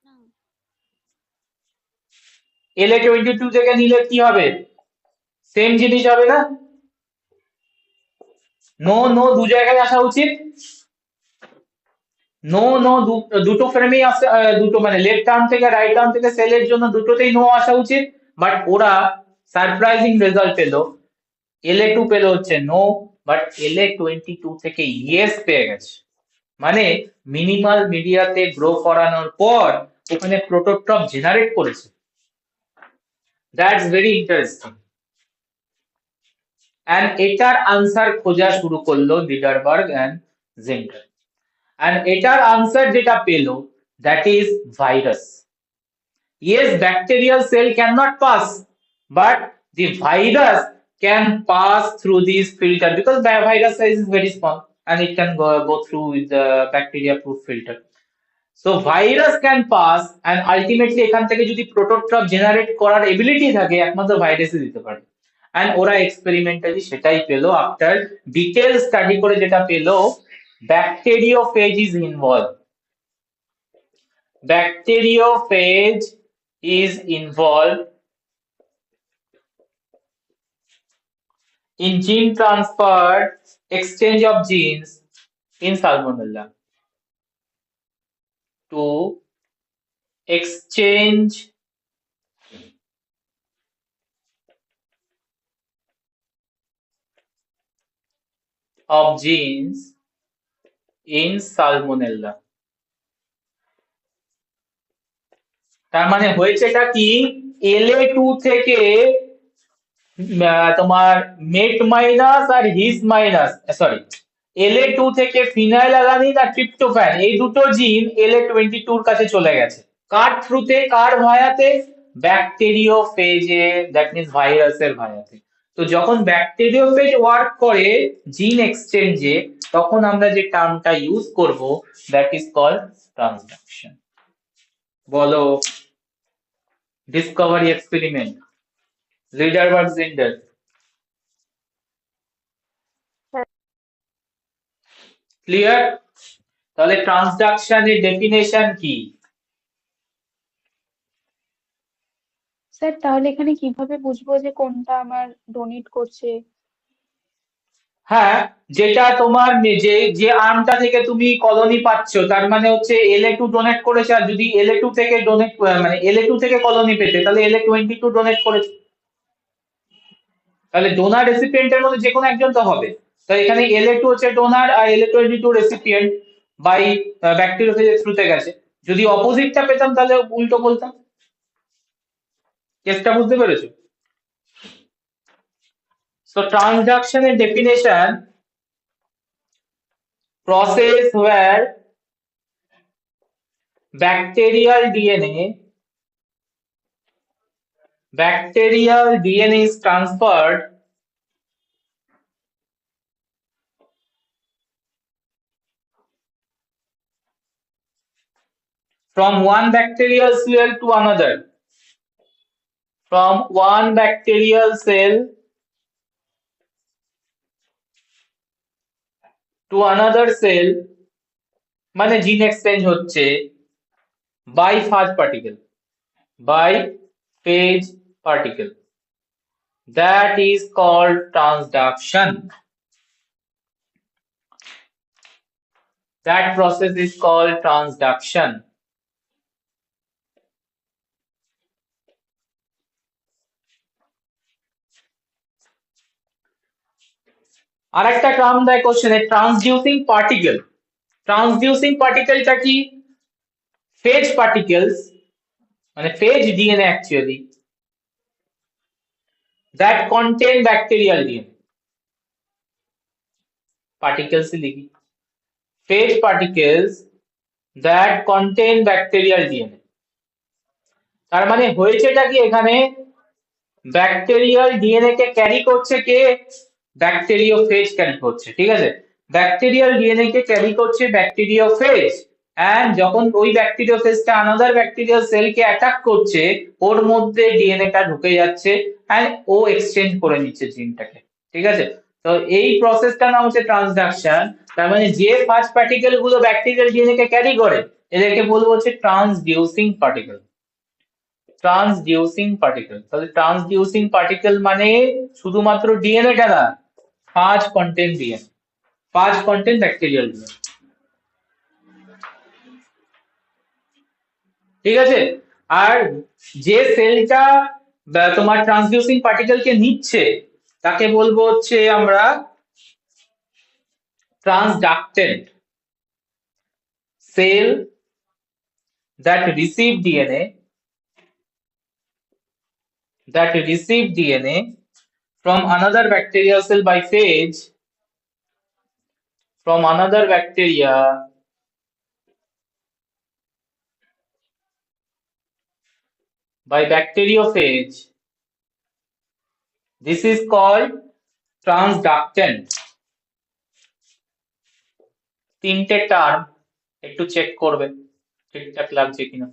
না LA22 থেকে নিলে কি হবে? সেম জিনিস হবে না? নো নো দু জায়গায় আসা উচিত, নো নো দুটো ফ্রেমেই আসে, দুটো মানে লেফট আর্ম থেকে রাইট আর্ম থেকে সেলের জন্য দুটোতেই নো আসা উচিত। বাট ওরা সারপ্রাইজিং রেজাল্ট পেলো, LA2 পেলো হচ্ছে নো, বাট LA22 থেকে ইয়েস পেয়ে গেছে। মানে মিনিমাল মিডিয়াতে গ্রো করানোর পর ওখানে প্রোটোট্রপ জেনারেট করেছে। That's very interesting. এন্ড এটার আনসার খোঁজা শুরু করলো লিডারবার্গ এন্ড জেন্ডার। and এটার আনসার যেটা পেলো, that is virus। Yes, bacterial cell cannot pass, but the virus can pass through this filter because the virus size is very small and it can go through with the bacteria proof filter। So virus can pass and ultimately এখান থেকে যদি প্রোটোট্রপ generate করার ability থাকে একমাত্র ভাইরাসই দিতে পারে। and ওরা experimentally সেটাই পেলো, আফটার ডিটেল স্টাডি করে যেটা পেলো, bacteriophage is involved, bacteriophage is involved in gene transfer, exchange of genes in Salmonella to exchange of genes in Salmonella। তার মানে হয়েছেটা কি, LA2 থেকে তোমার মেট মাইনাস আর হিস মাইনাস, সরি, LA2 থেকে ফিনাইল অ্যালানিন আর ট্রিপ্টোফ্যান, এই দুটো জিন LA22 এর কাছে চলে গেছে। কার থ্রুতে, কার ভায়াতে? ব্যাকটেরিওফেজে, দ্যাট মিনস ভাইরাসের ভায়াতে। তো যখন ব্যাকটেরিওফেজ ওয়ার্ক করে জিন এক্সচেঞ্জে, তখন আমরা যে টার্মটা ইউজ করব, দ্যাট ইজ কল্ড ট্রান্সডাকশন। বলো, ডিসকভারি এক্সপেরিমেন্ট, লিডারবার্গ জিন্ডার। ক্লিয়ার? তাহলে ট্রান্সডাকশনের ডেফিনেশন কি? স্যার তাহলে এখানে কিভাবে বুঝবো যে কোনটা আমার ডোনেট করছে? হ্যাঁ, যেটা তোমার যে যে আর্মটা থেকে তুমি কলোনি পাচ্ছ, তার মানে হচ্ছে LA2 ডোনেট করেছে, আর যদি LA2 থেকে ডোনেট মানে LA2 থেকে কলোনি পেতে, তাহলে LA22 ডোনেট করেছে। তাহলে ডোনার রেসিপিয়েন্টের মধ্যে যে কোনো একজন তো হবে। তাই এখানে LA2 হচ্ছে ডোনার আর LA22 রেসিপিয়েন্ট বাই ব্যাকটেরিওফেজের থ্রুতে গেছে। যদি অপোজিটটা পেতাম তাহলে উল্টো বলতাম। কেসটা বুঝতে পেরেছো? So transduction and definition: process where bacterial DNA is transferred from one bacterial cell to another, from one bacterial cell to another cell, মানে জিন এক্সচেঞ্জ হচ্ছে by phage particle, that is called transduction. That process is called transduction. আরেকটা term দেয় কোশ্চেনে, transducing particle. Transducing পার্টিকেলটা কি? Phage particles, মানে phage DNA actually, that contain bacterial DNA. Particles লিখি, phage particles that contain bacterial DNA। তার মানে হয়েছেটা কি, এখানে ব্যাকটেরিয়াল ডিএনএ কে ক্যারি করছে কে? ব্যাকটেরিওফেজ ক্যারি করছে, ঠিক আছে? ব্যাকটেরিয়াল ডিএনএ কে ক্যারি করছে ব্যাকটেরিওফেজ, এন্ড যখন ওই ব্যাকটেরিওফেজটা আনাদার ব্যাকটেরিয়াল সেলকে অ্যাটাক করছে, ওর মধ্যে ডিএনএ টা ঢুকে যাচ্ছে এন্ড ও এক্সচেঞ্জ করে নিচ্ছে জিনটাকে, ঠিক আছে? তো এই প্রসেসটার নাম হচ্ছে ট্রান্সডাকশন। তার মানে যে ফার্স্ট পার্টিকেল গুলো ব্যাকটেরিয়াল ডিএনএ কে ক্যারি করে, এদেরকে বলবো হচ্ছে ট্রান্সডিউসিং পার্টিকেল। ট্রান্সডিউসিং পার্টিকেল, তাহলে ট্রান্সডিউসিং পার্টিকেল মানে শুধুমাত্র ডিএনএ টা না, ফাজ কন্টেন্ট ডিএনএ, ফাজ কন্টেন্ট ব্যাকটেরিয়াল ডিএনএ, ঠিক আছে? আর যে সেলটা তোমার ট্রান্সডিউসিং পার্টিকেল কে নিচ্ছে, তাকে বলবো হচ্ছে আমরা transductant. Cell that receive DNA from another bacterial cell by phage, from another bacteria by bacteriophage, this is called transductant. তিনটে টার্ম একটু চেক করবে ঠিকঠাক লাগছে কিনা।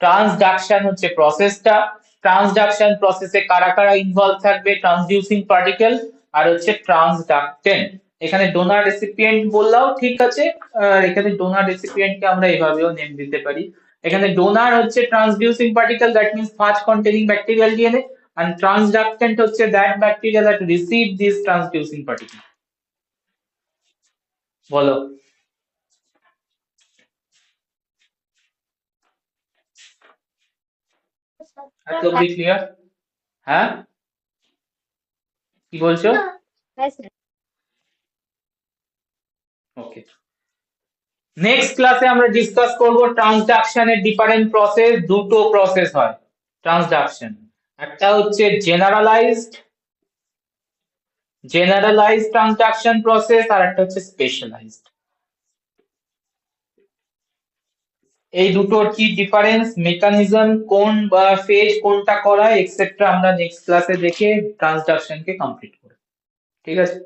ট্রান্সডাকশন হচ্ছে প্রসেসটা, ট্রান্সডাকশন প্রসেসে কারা কারা ইনভলভ থাকবে? ট্রান্সডিউসিং পার্টিকেল আর হচ্ছে ট্রান্সডাক্টেন্ট। এখানে ডোনার রেসিপিয়েন্ট বললাও ঠিক আছে, এখানে ডোনার রেসিপিয়েন্টকে আমরা এভাবেও নেম দিতে পারি। এখানে ডোনার হচ্ছে ট্রান্সডিউসিং পার্টিকেল, দ্যাট মিন্স ফাজ containing bacterial DNA, and transductant হচ্ছে that bacteria that receive this transducing particle. বলো, একদম ক্লিয়ার? হ্যাঁ, কি বলছো? ওকে, নেক্সট ক্লাসে আমরা ডিসকাস করব ট্রান্সডাকশনের ডিফারেন্ট প্রসেস। দুটো প্রসেস হয় ট্রান্সডাকশন, একটা হচ্ছে জেনারেলাইজড ট্রানজাকশন প্রসেস, আর একটা হচ্ছে স্পেশালাইজড। এই দুটোর কি ডিফারেন্স, মেকানিজম কোন বা ফেজ কোনটা করা এক্সেট্রা আমরা নেক্সট ক্লাসে দেখে ট্রানজাকশনকে কমপ্লিট করব। ঠিক আছে,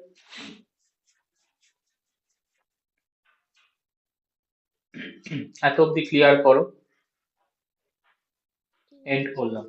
এত অব্দি ক্লিয়ার করো, ঠিক এন্ড আছে। করলাম।